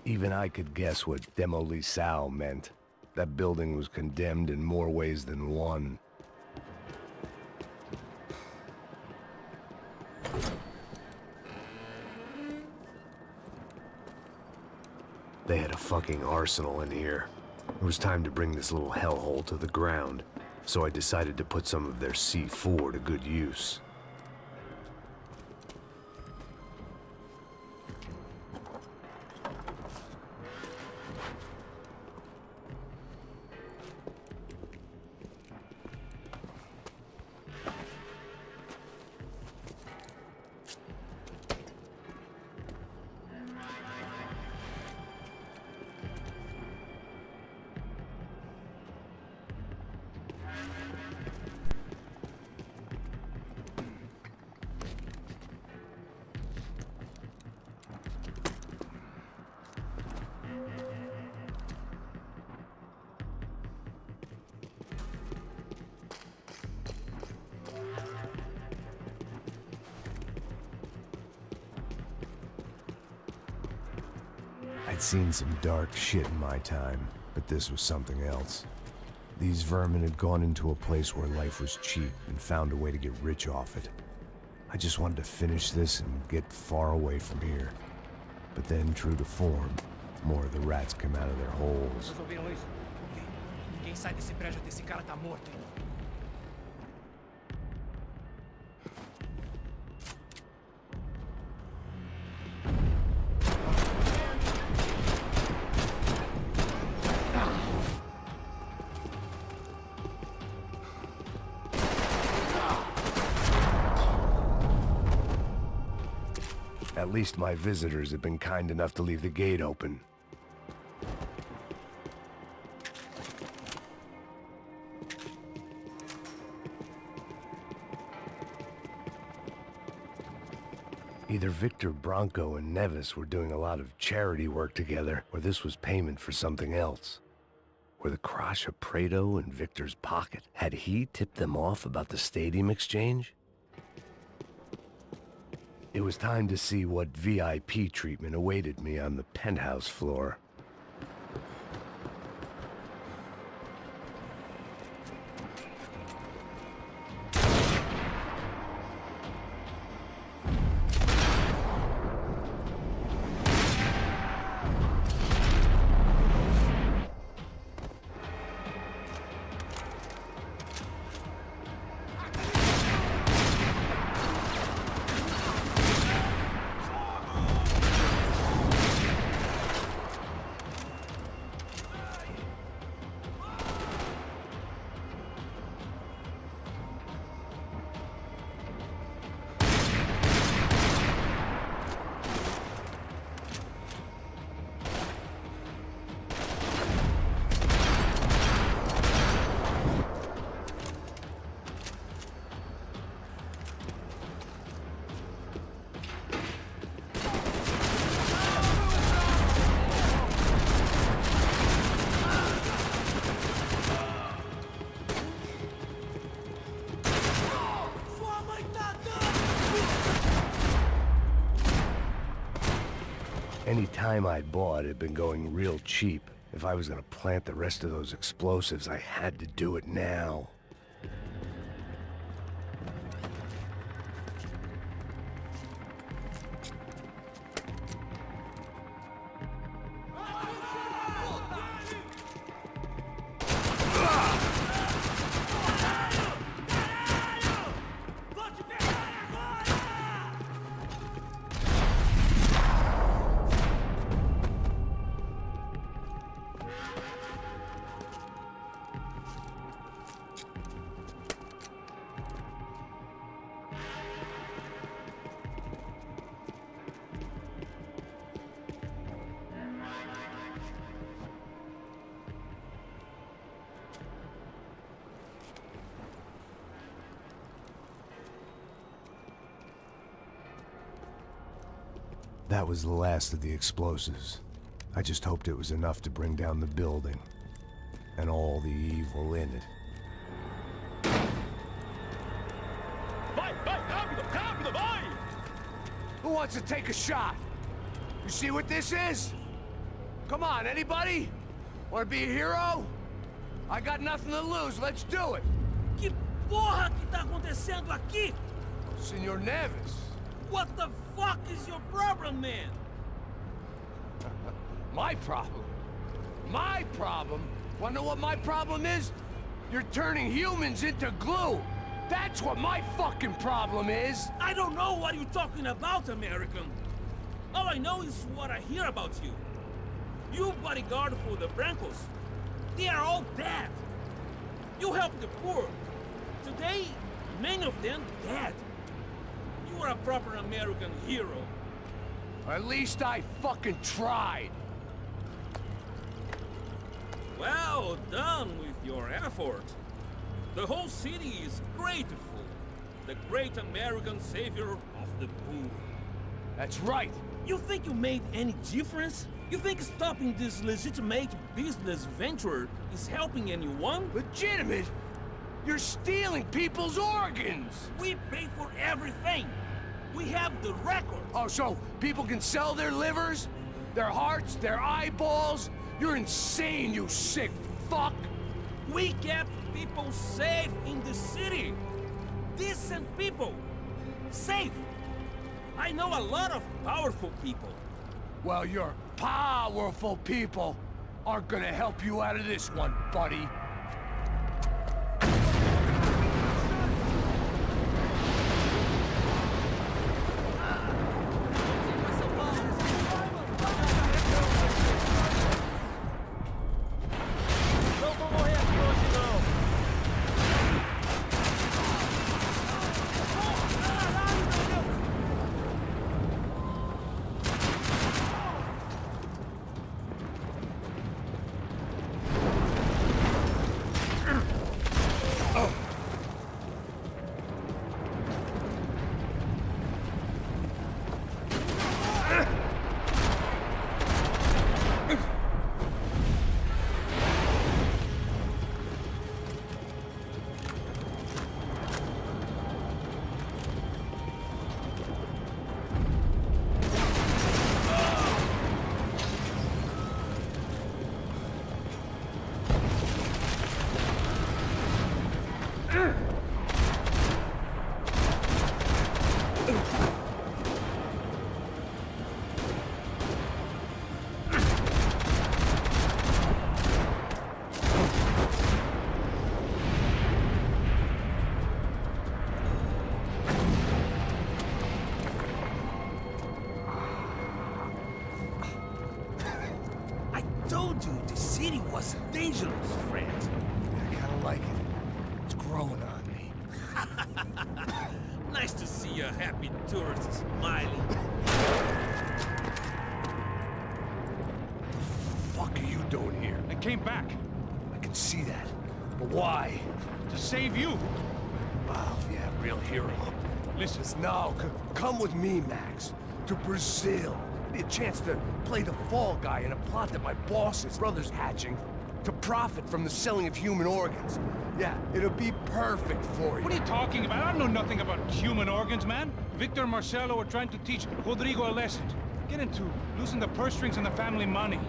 Even I could guess what Demolisal meant. That building was condemned in more ways than one. They had a fucking arsenal in here. It was time to bring this little hellhole to the ground, so I decided to put some of their C4 to good use. I'd seen some dark shit in my time, but this was something else. These vermin had gone into a place where life was cheap and found a way to get rich off it. I just wanted to finish this and get far away from here. But then, true to form, more of the rats come out of their holes. Vocês ouviram isso? Ninguém sai desse prédio até esse cara tá morto. At least my visitors had been kind enough to leave the gate open. Either Victor Branco and Nevis were doing a lot of charity work together, or this was payment for something else. Were the Crash of Prado in Victor's pocket? Had he tipped them off about the stadium exchange? It was time to see what VIP treatment awaited me on the penthouse floor. Any time I bought had been going real cheap. If I was gonna plant the rest of those explosives, I had to do it now. That was the last of the explosives. I just hoped it was enough to bring down the building. And all the evil in it. Vai, vai, rápido, rápido, vai! Who wants to take a shot? You see what this is? Come on, anybody? Want to be a hero? I got nothing to lose, let's do it! Que porra que tá acontecendo aqui? Senor Neves. What the fuck is your problem, man? My problem? My problem? Wanna know what my problem is? You're turning humans into glue! That's what my fucking problem is! I don't know what you're talking about, American. All I know is what I hear about you. You bodyguard for the Brancos. They are all dead. You help the poor. Today, many of them dead. You are a proper American hero. At least I fucking tried! Well done with your effort. The whole city is grateful. The great American savior of the poor. That's right! You think you made any difference? You think stopping this legitimate business venture is helping anyone? Legitimate? You're stealing people's organs! We pay for everything. We have the record. Oh, so people can sell their livers? Their hearts? Their eyeballs? You're insane, you sick fuck! We kept people safe in the city. Decent people. Safe. I know a lot of powerful people. Well, your powerful people aren't gonna help you out of this one, buddy. was dangerous, friend. I kinda like it. It's growing on me. Nice to see a happy tourist smiling. What the fuck are you doing here? I came back I can see that. But why? to save you. Wow, yeah, real hero. Listen, No, come with me, Max. To Brazil. Be a chance to play the fall guy in a plot that my boss's brother's hatching to profit from the selling of human organs. Yeah, it'll be perfect for you. what are you talking about? I know nothing about human organs, man. Victor and Marcelo are trying to teach Rodrigo a lesson. Get into losing the purse strings and the family money.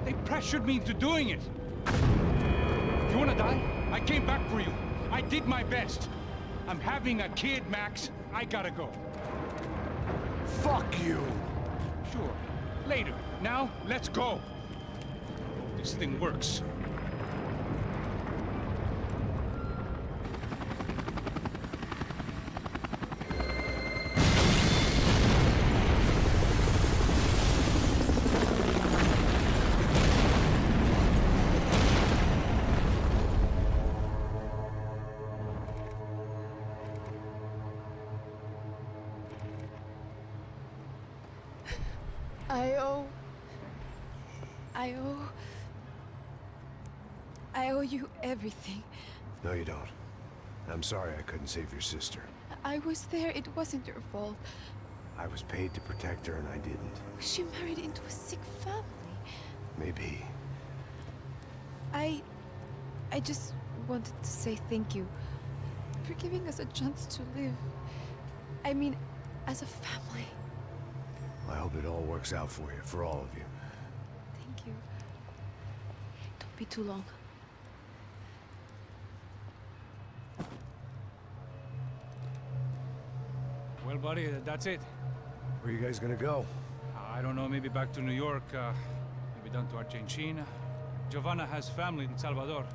They pressured me into doing it. You wanna die? I came back for you. I did my best. I'm having a kid, Max. I gotta go. Fuck you. Sure. Later. Now, let's go. This thing works. I owe you everything. No, you don't. I'm sorry I couldn't save your sister. I was there. It wasn't your fault. I was paid to protect her and I didn't. She married into a sick family. Maybe. I just wanted to say thank you for giving us a chance to live. I mean, as a family. I hope it all works out for you, for all of you. Thank you. Don't be too long. Well, buddy, that's it. Where are you guys gonna go? I don't know, maybe back to New York, maybe down to Argentina. Giovanna has family in Salvador.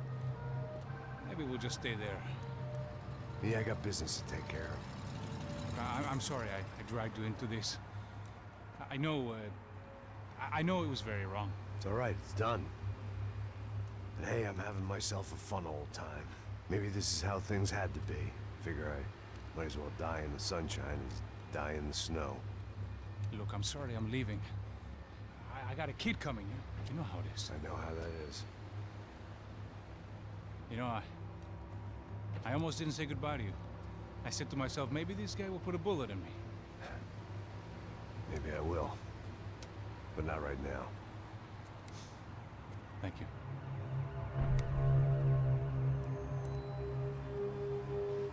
Maybe we'll just stay there. Me, I got business to take care of. I'm sorry I dragged you into this. I know it was very wrong. It's all right, it's done. And hey, I'm having myself a fun old time. Maybe this is how things had to be. Figure I might as well die in the sunshine as die in the snow. Look, I'm sorry I'm leaving. I got a kid coming, you know how it is. I know how that is. You know, I almost didn't say goodbye to you. I said to myself, maybe this guy will put a bullet in me. Maybe I will. But not right now. Thank you.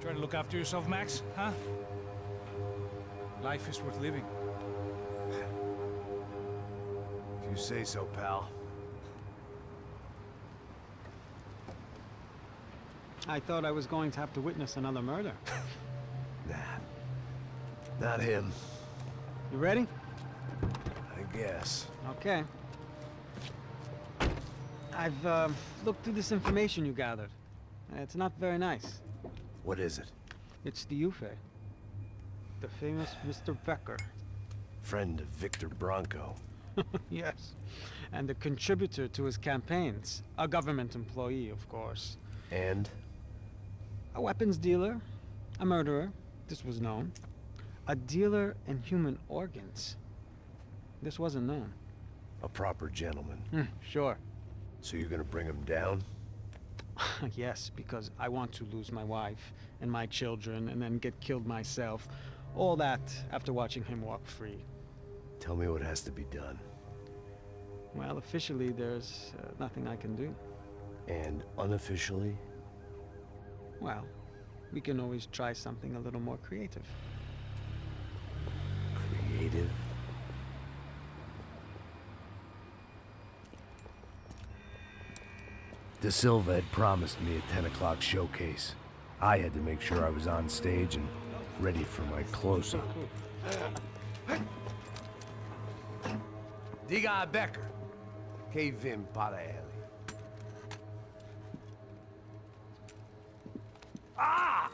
Try to look after yourself, Max, huh? Life is worth living. If you say so, pal. I thought I was going to have to witness another murder. Nah. Not him. You ready? I guess. Okay. I've looked through this information you gathered. It's not very nice. What is it? It's the UFE. The famous Mr. Becker. Friend of Victor Bronco. Yes. And a contributor to his campaigns. A government employee, of course. And? A weapons dealer. A murderer. This was known. A dealer in human organs. This wasn't known. A proper gentleman. Sure. So you're gonna bring him down? Yes, because I want to lose my wife and my children and then get killed myself. All that after watching him walk free. Tell me what has to be done. Well, officially, there's nothing I can do. And unofficially? Well, we can always try something a little more creative. Creative? De Silva had promised me a 10 o'clock showcase. I had to make sure I was on stage and ready for my close-up. Diga a Becker. Que vim para ele. Ah!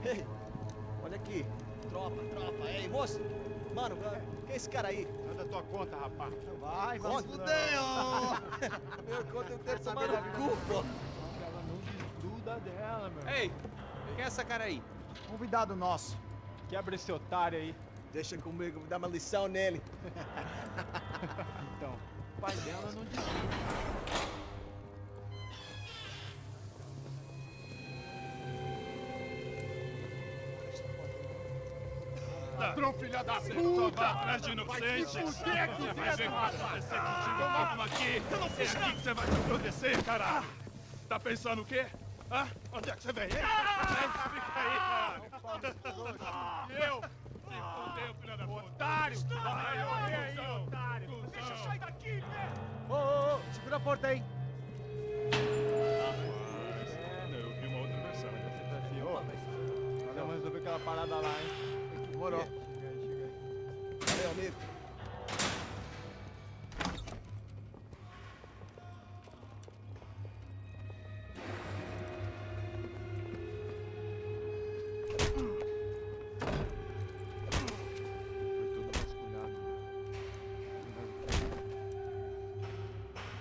Ei, olha aqui. Tropa. Ei, moço. Mano, quem é esse cara aí? Manda tua conta, rapaz. Vai se fuder, ó. Meu conta eu quero tomar no cu, pô. Ela não desgruda dela, meu. Ei, quem é essa cara aí? Convidado nosso. Quebra esse otário aí. Deixa comigo, dá uma lição nele. Então, o pai dela não desgruda. Ladrão, filha da puta! Vai atrás de inocentes! Vai ver como vai ser contigo mesmo aqui! Eu não fiz nada! Que você vai te proteger, caralho! Tá pensando o quê? Hã? Onde é que você vem? Fica aí, caralho! Eu? Se fodeu, filha da puta! Otário! Vai, aí, otário! Deixa eu sair daqui, né? Ô, segura a porta aí. Eu vi uma outra versão. Vamos resolver aquela parada lá, hein? Demorou. Chega aí. Valeu, amigo.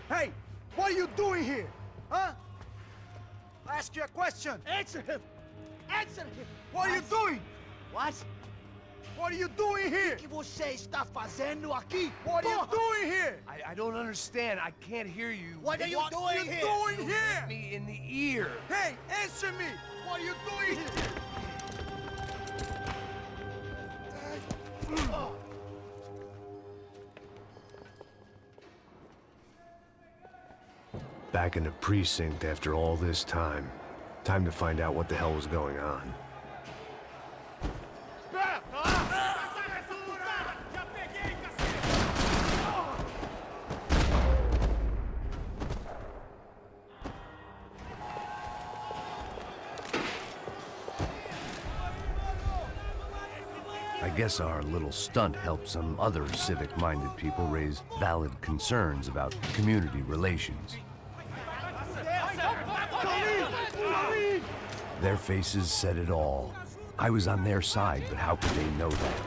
Hey, what are you doing here? Huh? I ask you a question. Answer him! Answer him! What are you doing? What? What are you doing here? O que você está fazendo aqui? What are you doing here? I don't understand. I can't hear you. What are you doing here? Doing Hit here? me in the ear. Hey, answer me! What are you doing here? Back in the precinct after all this time. Time to find out what the hell was going on. I guess our little stunt helped some other civic-minded people raise valid concerns about community relations. Their faces said it all. I was on their side, but how could they know that?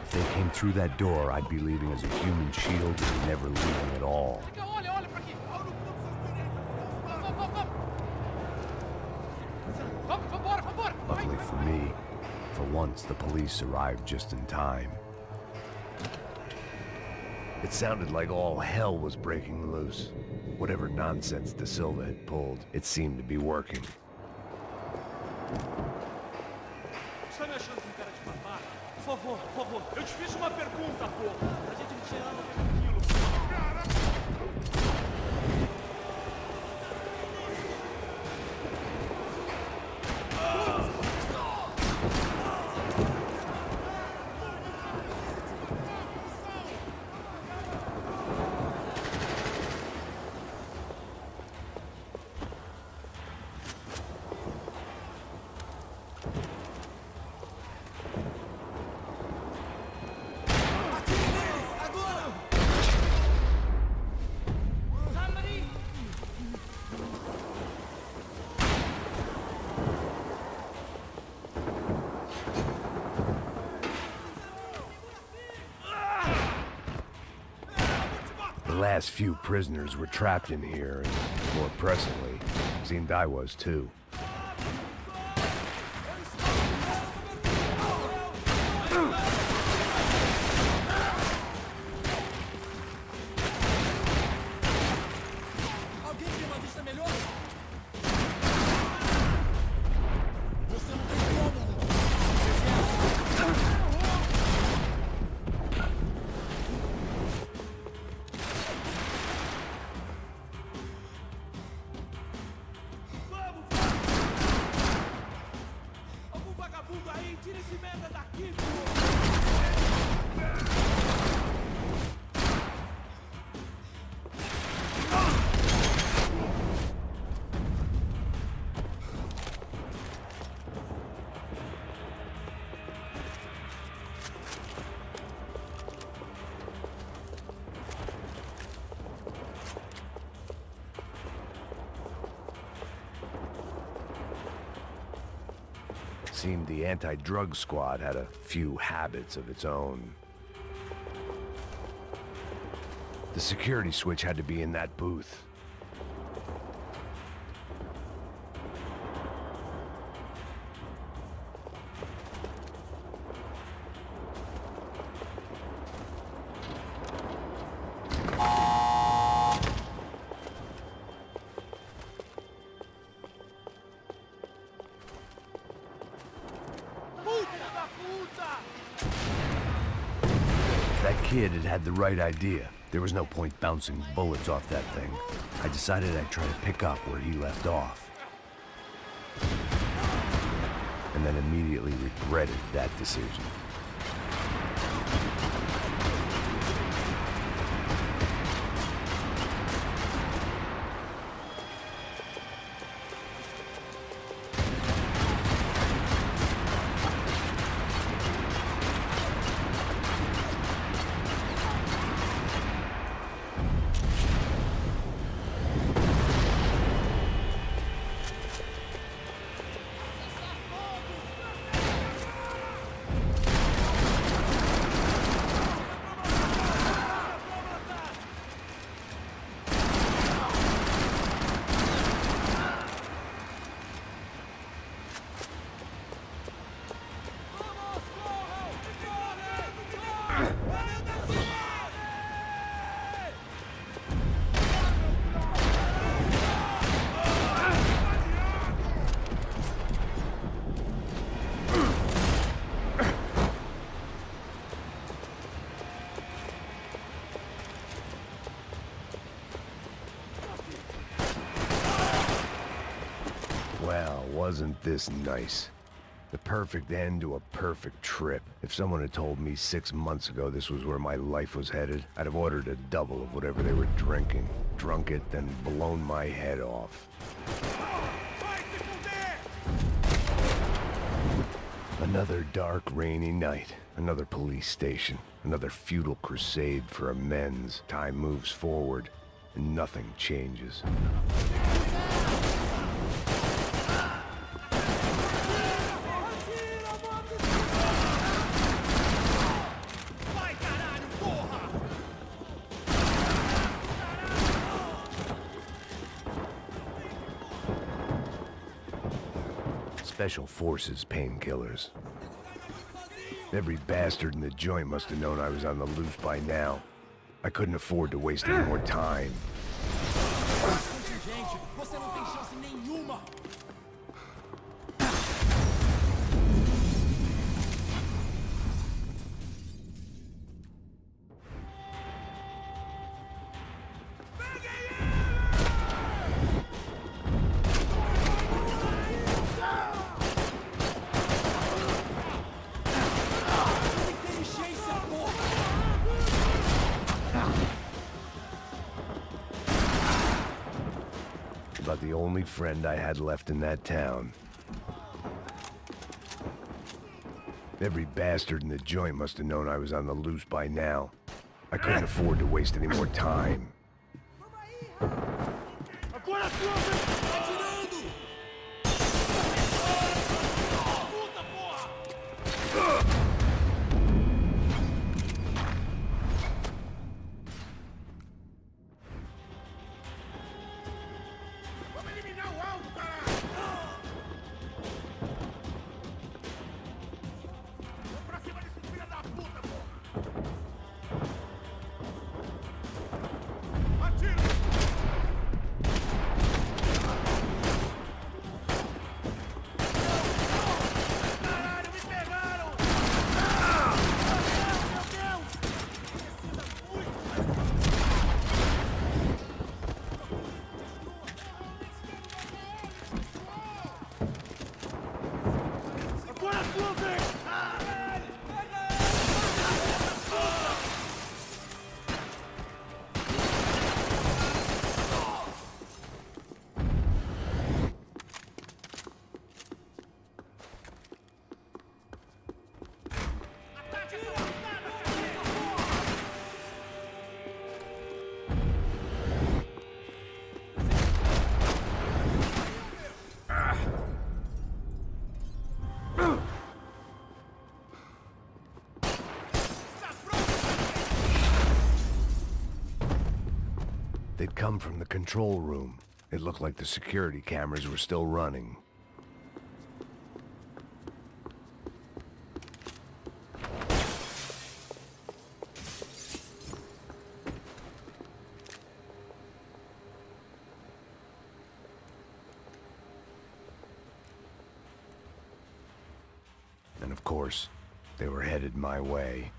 If they came through that door, I'd be leaving as a human shield and never leaving at all. Luckily for me, for once the police arrived just in time. It sounded like all hell was breaking loose. Whatever nonsense De Silva had pulled, it seemed to be working. Está me achando com cara de babaca? Por favor, eu te fiz uma pergunta, porra. A gente não tinha nada a ver com aquilo. The last few prisoners were trapped in here, and more pressingly, seemed I was too. Alguém tem uma vista melhor? Seemed the anti-drug squad had a few habits of its own. The security switch had to be in that booth. That kid had the right idea. There was no point bouncing bullets off that thing. I decided I'd try to pick up where he left off. And then immediately regretted that decision. Well, wasn't this nice? The perfect end to a perfect trip. If someone had told me 6 months ago this was where my life was headed, I'd have ordered a double of whatever they were drinking. Drunk it, then blown my head off. Another dark, rainy night. Another police station. Another futile crusade for amends. Time moves forward, and nothing changes. Special Forces painkillers. Every bastard in the joint must have known I was on the loose by now. I couldn't afford to waste any more time. Gente, você não tem chance nenhuma. About the only friend I had left in that town. Every bastard in the joint must have known I was on the loose by now. I couldn't afford to waste any more time. They'd come from the control room. It looked like the security cameras were still running. And of course, they were headed my way.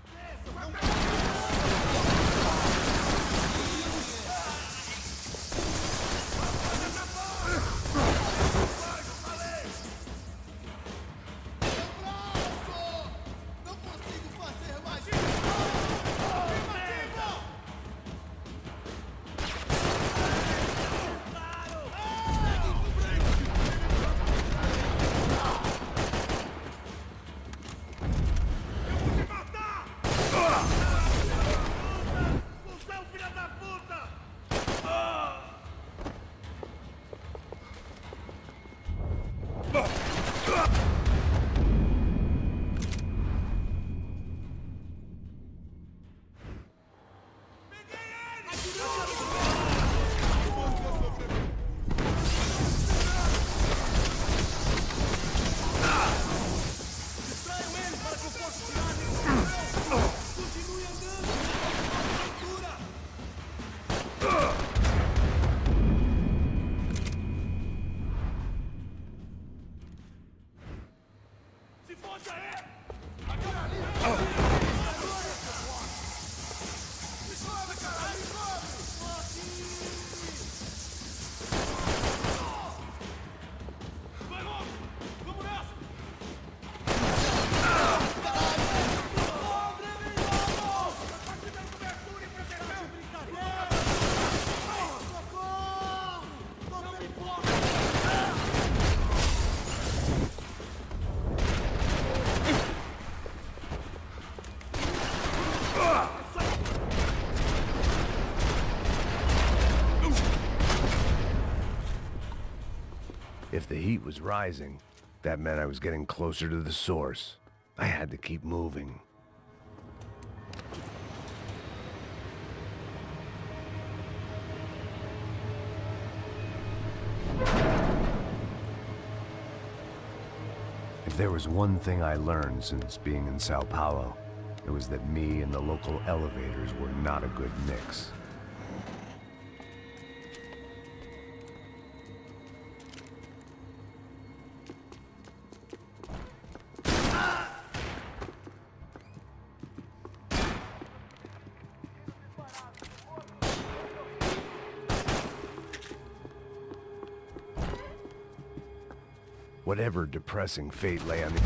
If the heat was rising, that meant I was getting closer to the source. I had to keep moving. If there was one thing I learned since being in Sao Paulo, it was that me and the local elevators were not a good mix. Whatever depressing fate lay on the...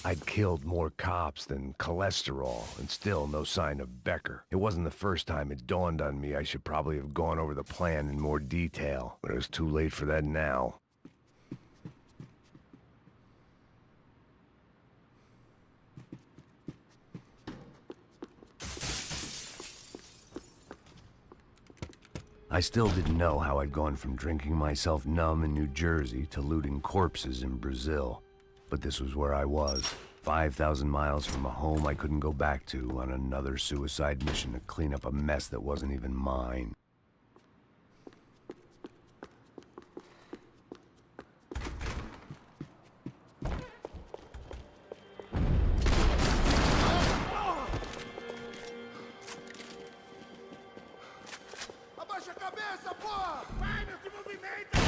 I'd killed more cops than cholesterol, and still no sign of Becker. It wasn't the first time it dawned on me I should probably have gone over the plan in more detail, but it was too late for that now. I still didn't know how I'd gone from drinking myself numb in New Jersey to looting corpses in Brazil. But this was where I was, 5,000 miles from a home I couldn't go back to on another suicide mission to clean up a mess that wasn't even mine. Abaixa a cabeça, porra! Vai, meu, se movimenta!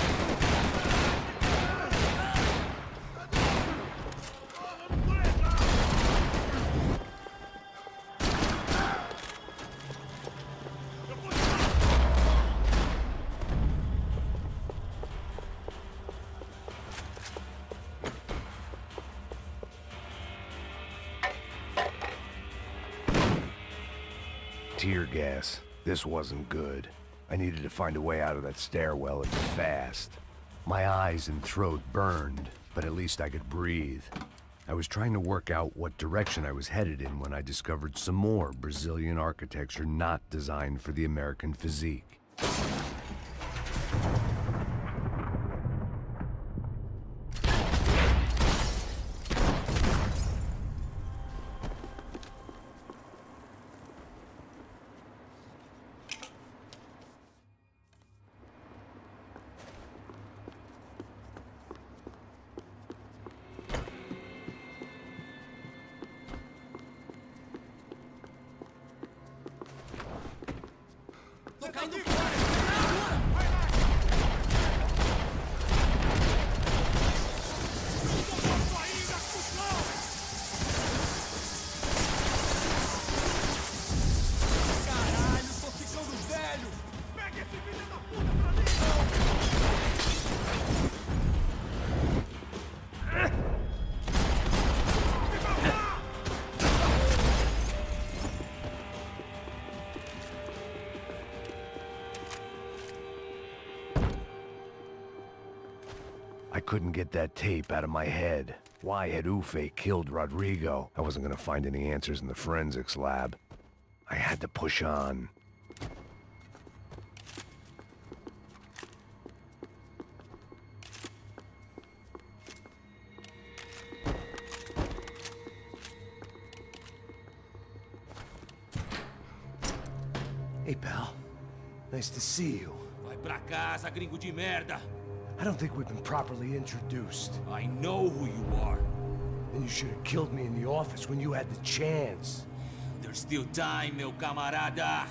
Tear gas. This wasn't good. I needed to find a way out of that stairwell and fast. My eyes and throat burned, but at least I could breathe. I was trying to work out what direction I was headed in when I discovered some more Brazilian architecture not designed for the American physique. I couldn't get that tape out of my head. Why had Ufe killed Rodrigo? I wasn't gonna find any answers in the forensics lab. I had to push on. Hey, pal. Nice to see you. Vai pra casa, gringo de merda. I don't think we've been properly introduced. I know who you are. And you should have killed me in the office when you had the chance. There's still time, meu camarada.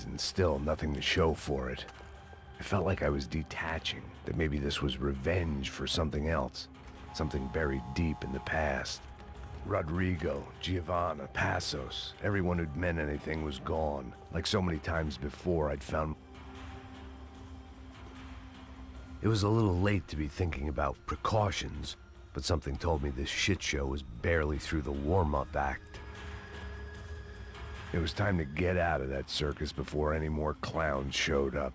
And still nothing to show for it. I felt like I was detaching, that maybe this was revenge for something else, something buried deep in the past. Rodrigo, Giovanna, Passos, everyone who'd meant anything was gone. Like so many times before, I'd found... It was a little late to be thinking about precautions, but something told me this shit show was barely through the warm-up act. It was time to get out of that circus before any more clowns showed up.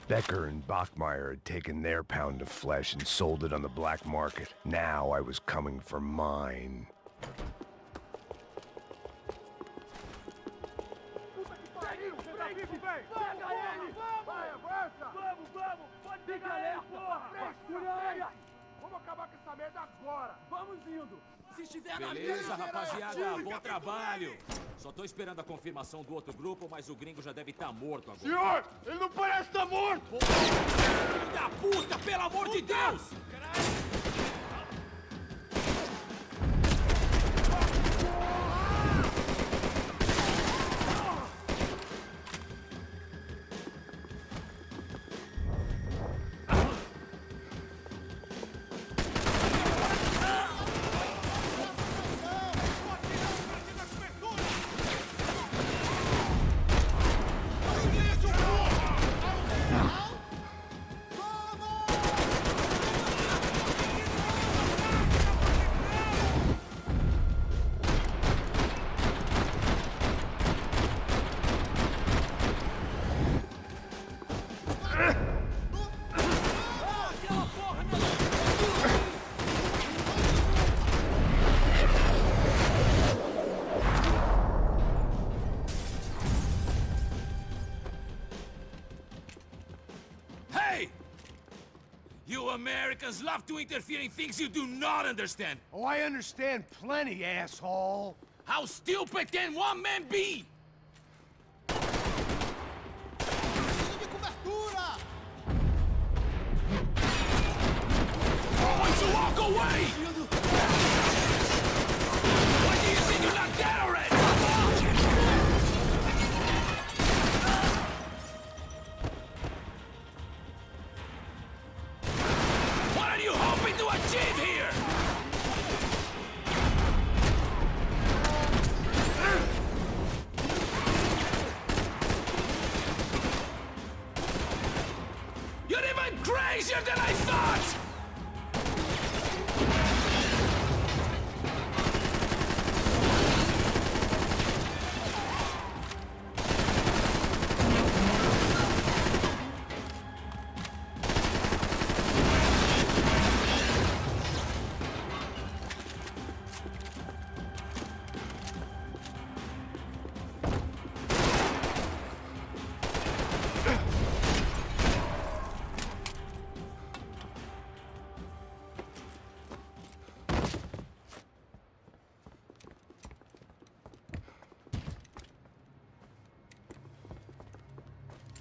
Becker and Bachmeyer had taken their pound of flesh and sold it on the black market. Now I was coming for mine. Beleza, rapaziada, bom trabalho. Só tô esperando a confirmação do outro grupo, mas o gringo já deve estar morto agora. Senhor, ele não parece estar morto! Filho da puta, pelo amor de Deus! Americans love to interfere in things you do not understand. Oh, I understand plenty, asshole. How stupid can one man be? Why you walk away? Why do you think you're not dead already? What are you hoping to achieve here? You're even crazier than I thought!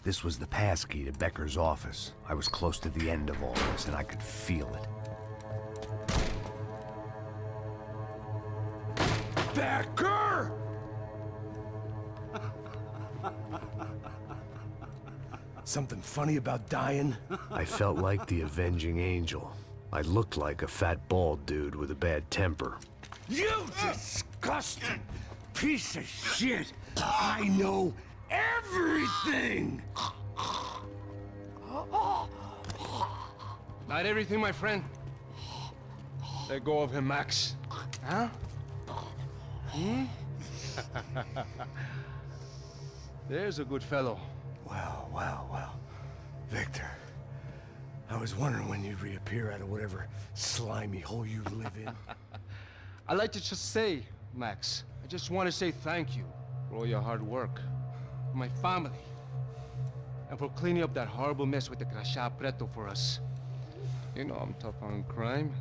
This was the passkey to Becker's office. I was close to the end of all this, and I could feel it. Becker! Something funny about dying? I felt like the avenging angel. I looked like a fat bald dude with a bad temper. You disgusting piece of shit! I know everything! Not everything, my friend. Let go of him, Max. Huh? There's a good fellow. Well, well, well. Victor, I was wondering when you'd reappear out of whatever slimy hole you live in. I'd like to just say, Max, I just want to say thank you for all your hard work, for my family, and for cleaning up that horrible mess with the Crachá Preto for us. You know I'm tough on crime.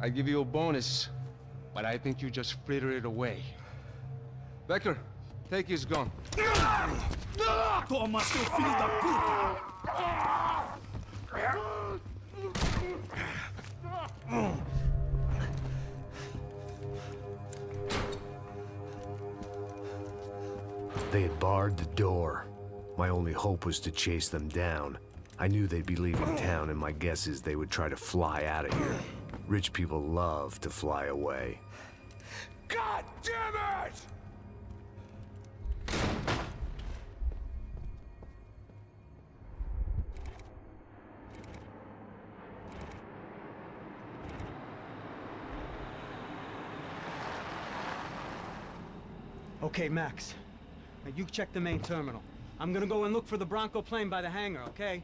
I give you a bonus, but I think you just frittered it away. Becker, take his gun. Toma, seu filho da puta! They had barred the door. My only hope was to chase them down. I knew they'd be leaving town, and my guess is they would try to fly out of here. Rich people love to fly away. God damn it! Okay, Max. Now you check the main terminal. I'm gonna go and look for the Bronco plane by the hangar, okay?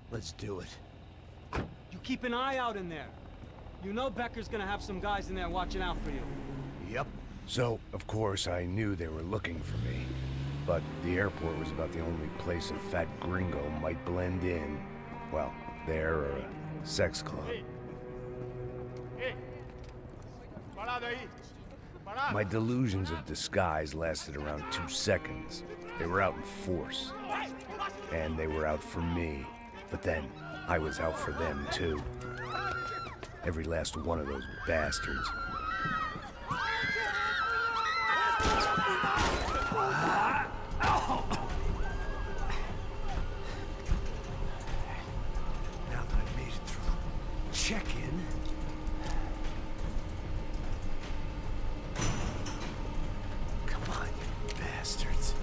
Let's do it. You keep an eye out in there. You know Becker's gonna have some guys in there watching out for you. Yep. So, of course, I knew they were looking for me. But the airport was about the only place a fat gringo might blend in. Well, there or a sex club. My delusions of disguise lasted around 2 seconds. They were out in force. And they were out for me. But then, I was out for them, too. Every last one of those bastards. Now that I made it through check-in, come on, you bastards.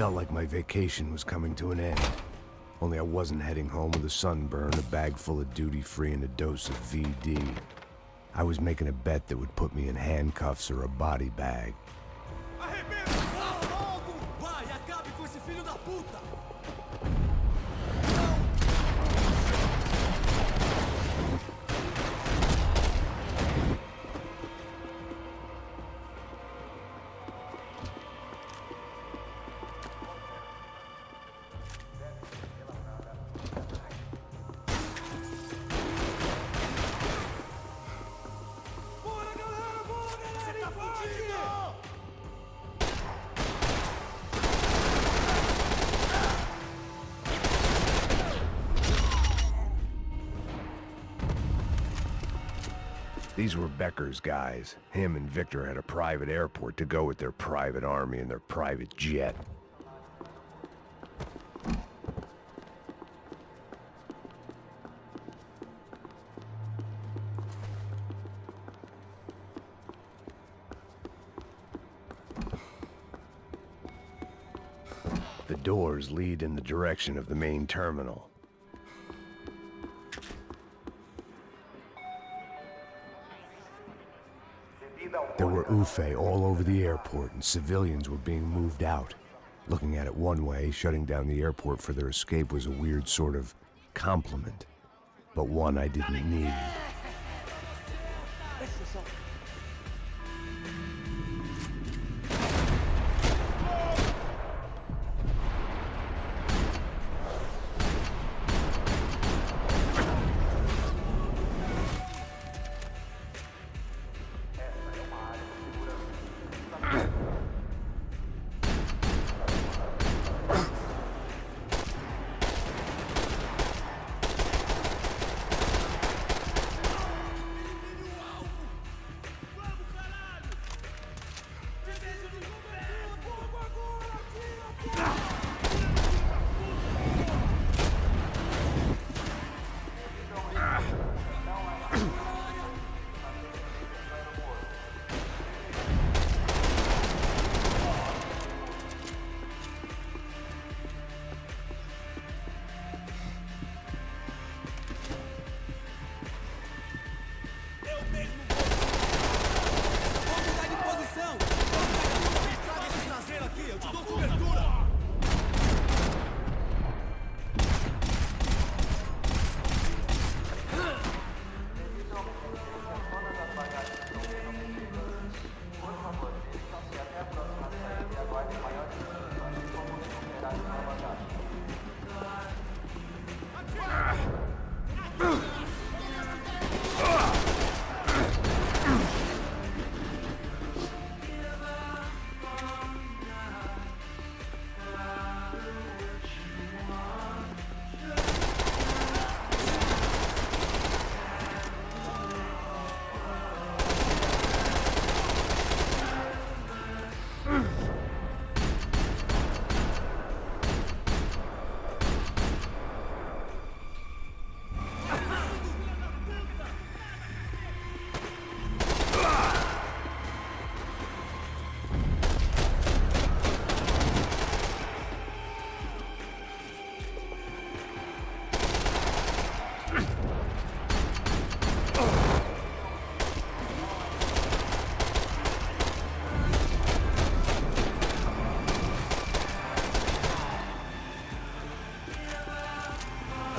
felt like my vacation was coming to an end. Only I wasn't heading home with a sunburn, a bag full of duty-free, and a dose of VD. I was making a bet that would put me in handcuffs or a body bag. Vai, acabe com esse filho da puta! These were Becker's guys. Him and Victor had a private airport to go with their private army and their private jet. The doors lead in the direction of the main terminal. There were UFE all over the airport, and civilians were being moved out. Looking at it one way, shutting down the airport for their escape was a weird sort of compliment, but one I didn't need.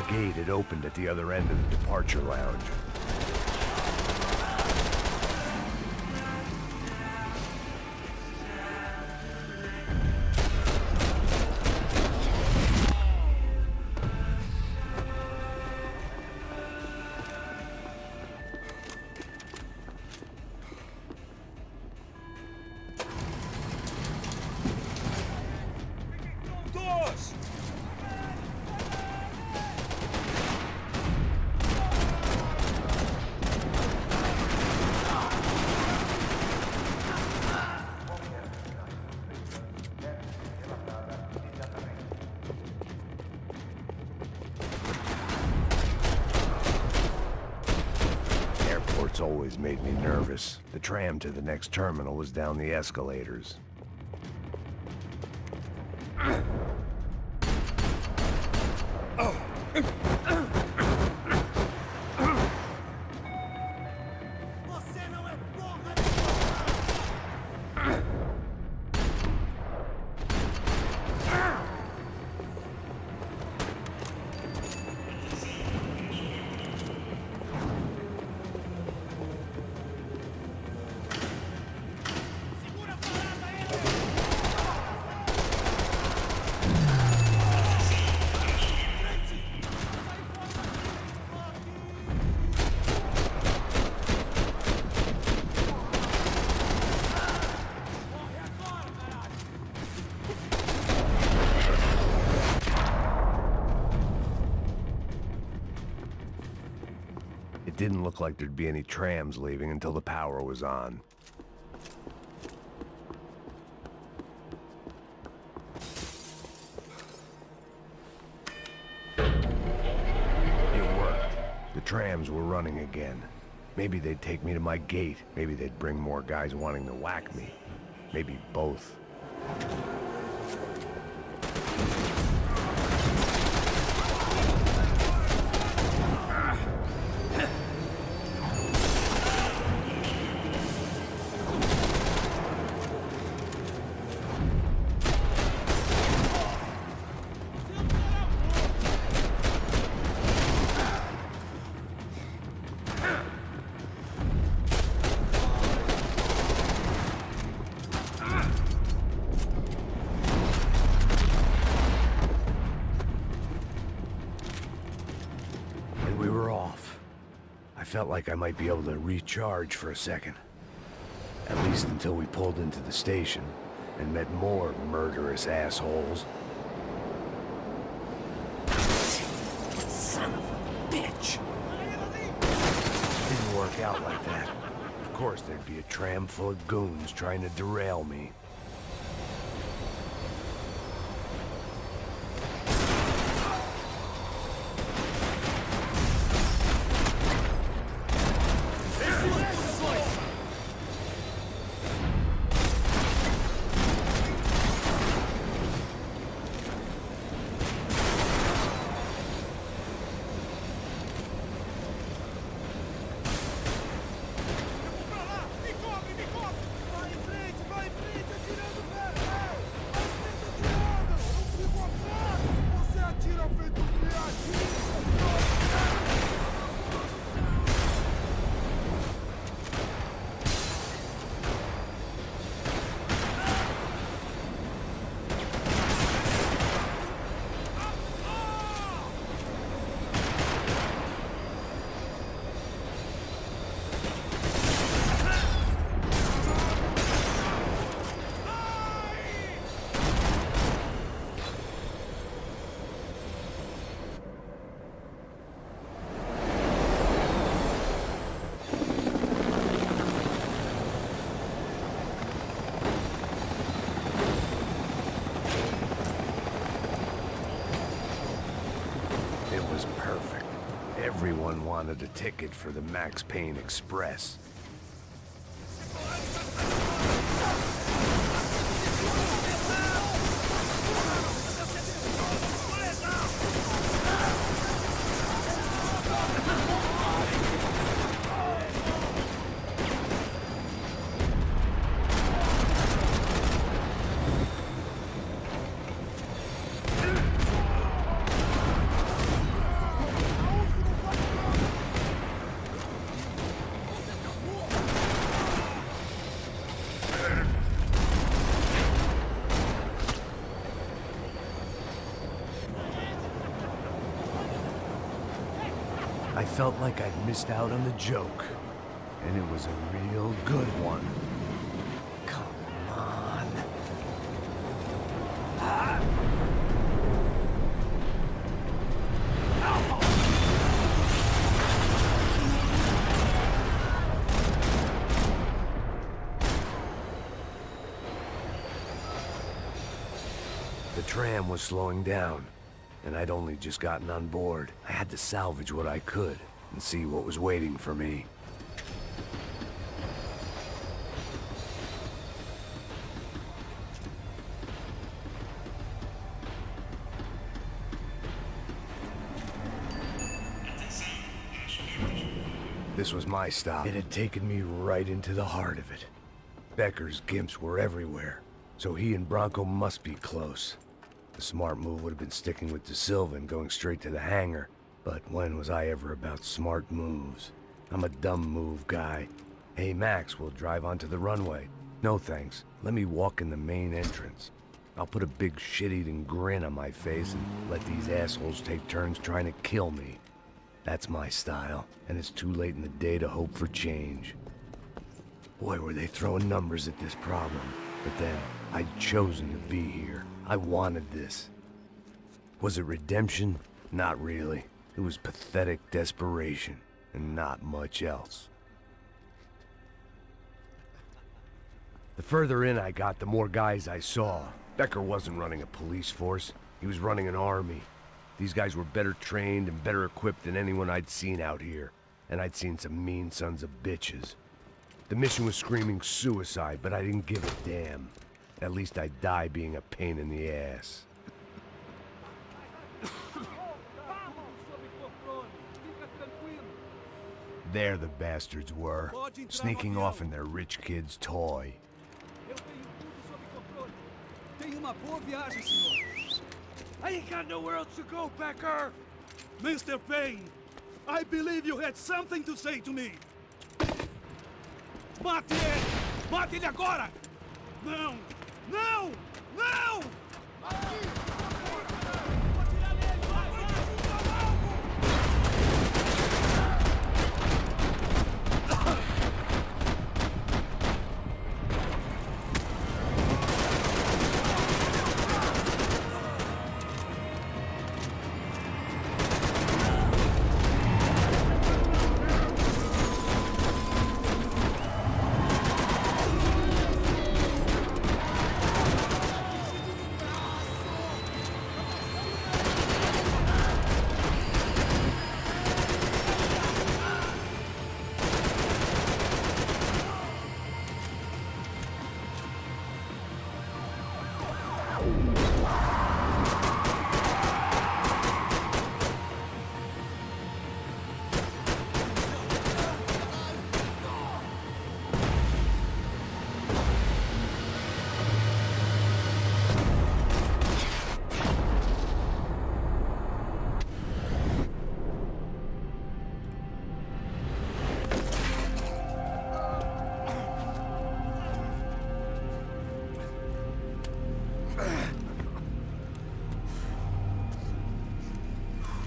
Gate had opened at the other end of the departure lounge. Always made me nervous. The tram to the next terminal was down the escalators. didn't look like there'd be any trams leaving until the power was on. It worked. The trams were running again. Maybe they'd take me to my gate. Maybe they'd bring more guys wanting to whack me. Maybe both. Felt like I might be able to recharge for a second. At least until we pulled into the station and met more murderous assholes. Son of a bitch! Didn't work out like that. Of course there'd be a tram full of goons trying to derail me. Everyone wanted a ticket for the MAXPAYNE Express. I felt like I'd missed out on the joke, and it was a real good one. Come on. The tram was slowing down, and I'd only just gotten on board. I had to salvage what I could and see what was waiting for me. This was my stop. It had taken me right into the heart of it. Becker's gimps were everywhere, so he and Bronco must be close. The smart move would have been sticking with De Silva and going straight to the hangar, but when was I ever about smart moves? I'm a dumb move guy. Hey Max, we'll drive onto the runway. No thanks, let me walk in the main entrance. I'll put a big shit-eating grin on my face and let these assholes take turns trying to kill me. That's my style, and it's too late in the day to hope for change. Boy, were they throwing numbers at this problem. But then, I'd chosen to be here. I wanted this. Was it redemption? Not really. It was pathetic desperation. and not much else. The further in I got, the more guys I saw. Becker wasn't running a police force. He was running an army. These guys were better trained and better equipped than anyone I'd seen out here. And I'd seen some mean sons of bitches. The mission was screaming suicide, but I didn't give a damn. At least I'd die being a pain in the ass. There the bastards were, sneaking off in their rich kid's toy. I ain't got nowhere else to go, Becker! Mr. Payne, I believe you had something to say to me. Mate ele! Mate ele agora! Não! Não! Não!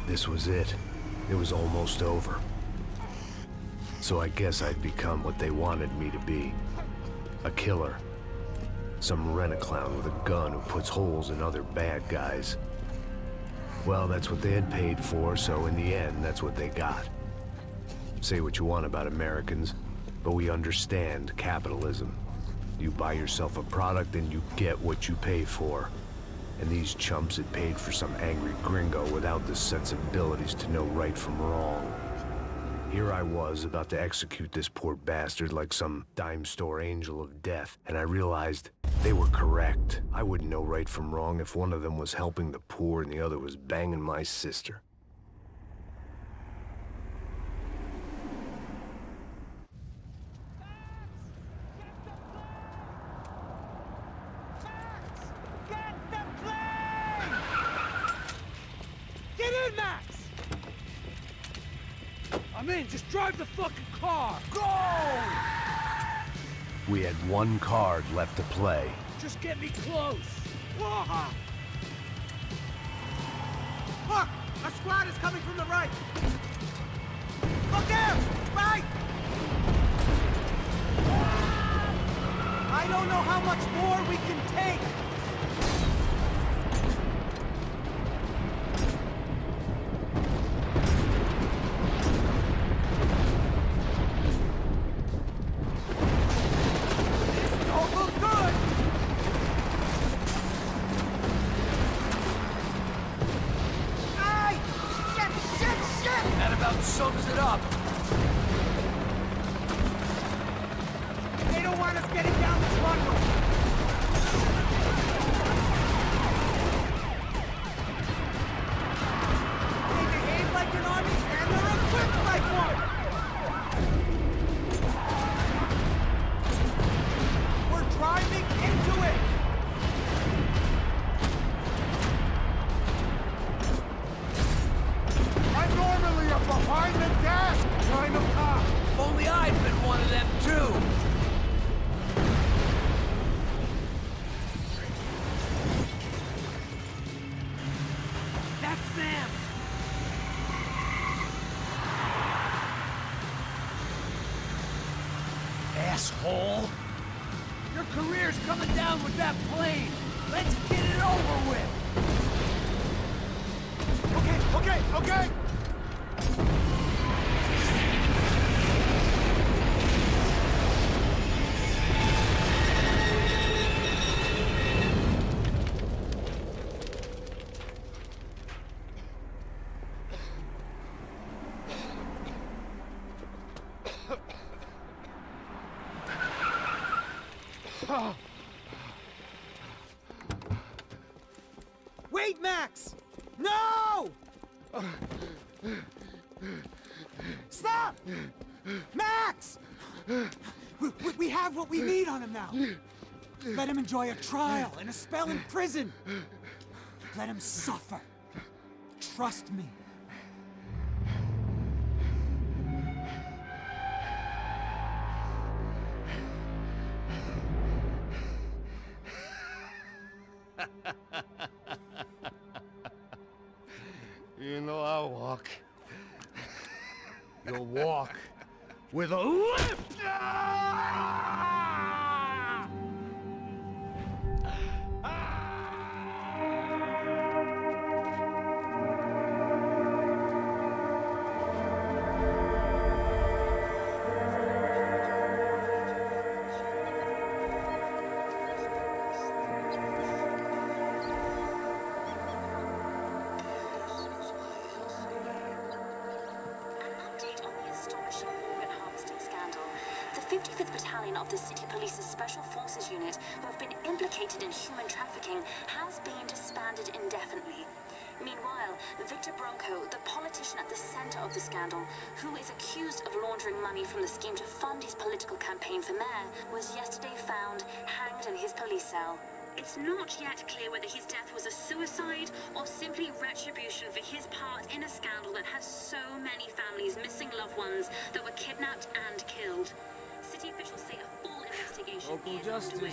This was it. It was almost over. So I guess I'd become what they wanted me to be. A killer. Some rent-a-clown with a gun who puts holes in other bad guys. Well, that's what they had paid for, so in the end, that's what they got. Say what you want about Americans, but we understand capitalism. You buy yourself a product and you get what you pay for. And these chumps had paid for some angry gringo without the sensibilities to know right from wrong. Here I was, about to execute this poor bastard like some dime store angel of death, and I realized they were correct. I wouldn't know right from wrong if one of them was helping the poor and the other was banging my sister. I'm in, just drive the fucking car! Go! We had one card left to play. Just get me close! Whoa! Look! A squad is coming from the right! Look there! Right! I don't know how much more we can take! Sums it up. They don't want us getting down this runway. They behave like an army and they're equipped like one. We're driving into it. I'm normally a behind the desk kind of cop. If only I'd been one of them too. That's them. Asshole. Your career's coming down with that plane. Let's get it over with. Okay. Wait, Max! No! Stop! Max! We have what we need on him now. Let him enjoy a trial and a spell in prison. Let him suffer. Trust me. You know I'll walk. You'll walk with a limp! The 55th Battalion of the City Police's Special Forces Unit, who have been implicated in human trafficking, has been disbanded indefinitely. Meanwhile, Victor Bronco, the politician at the center of the scandal, who is accused of laundering money from the scheme to fund his political campaign for mayor, was yesterday found hanged in his police cell. It's not yet clear whether his death was a suicide or simply retribution for his part in a scandal that has so many families missing loved ones that were kidnapped and killed. City officials say a full investigation is underway.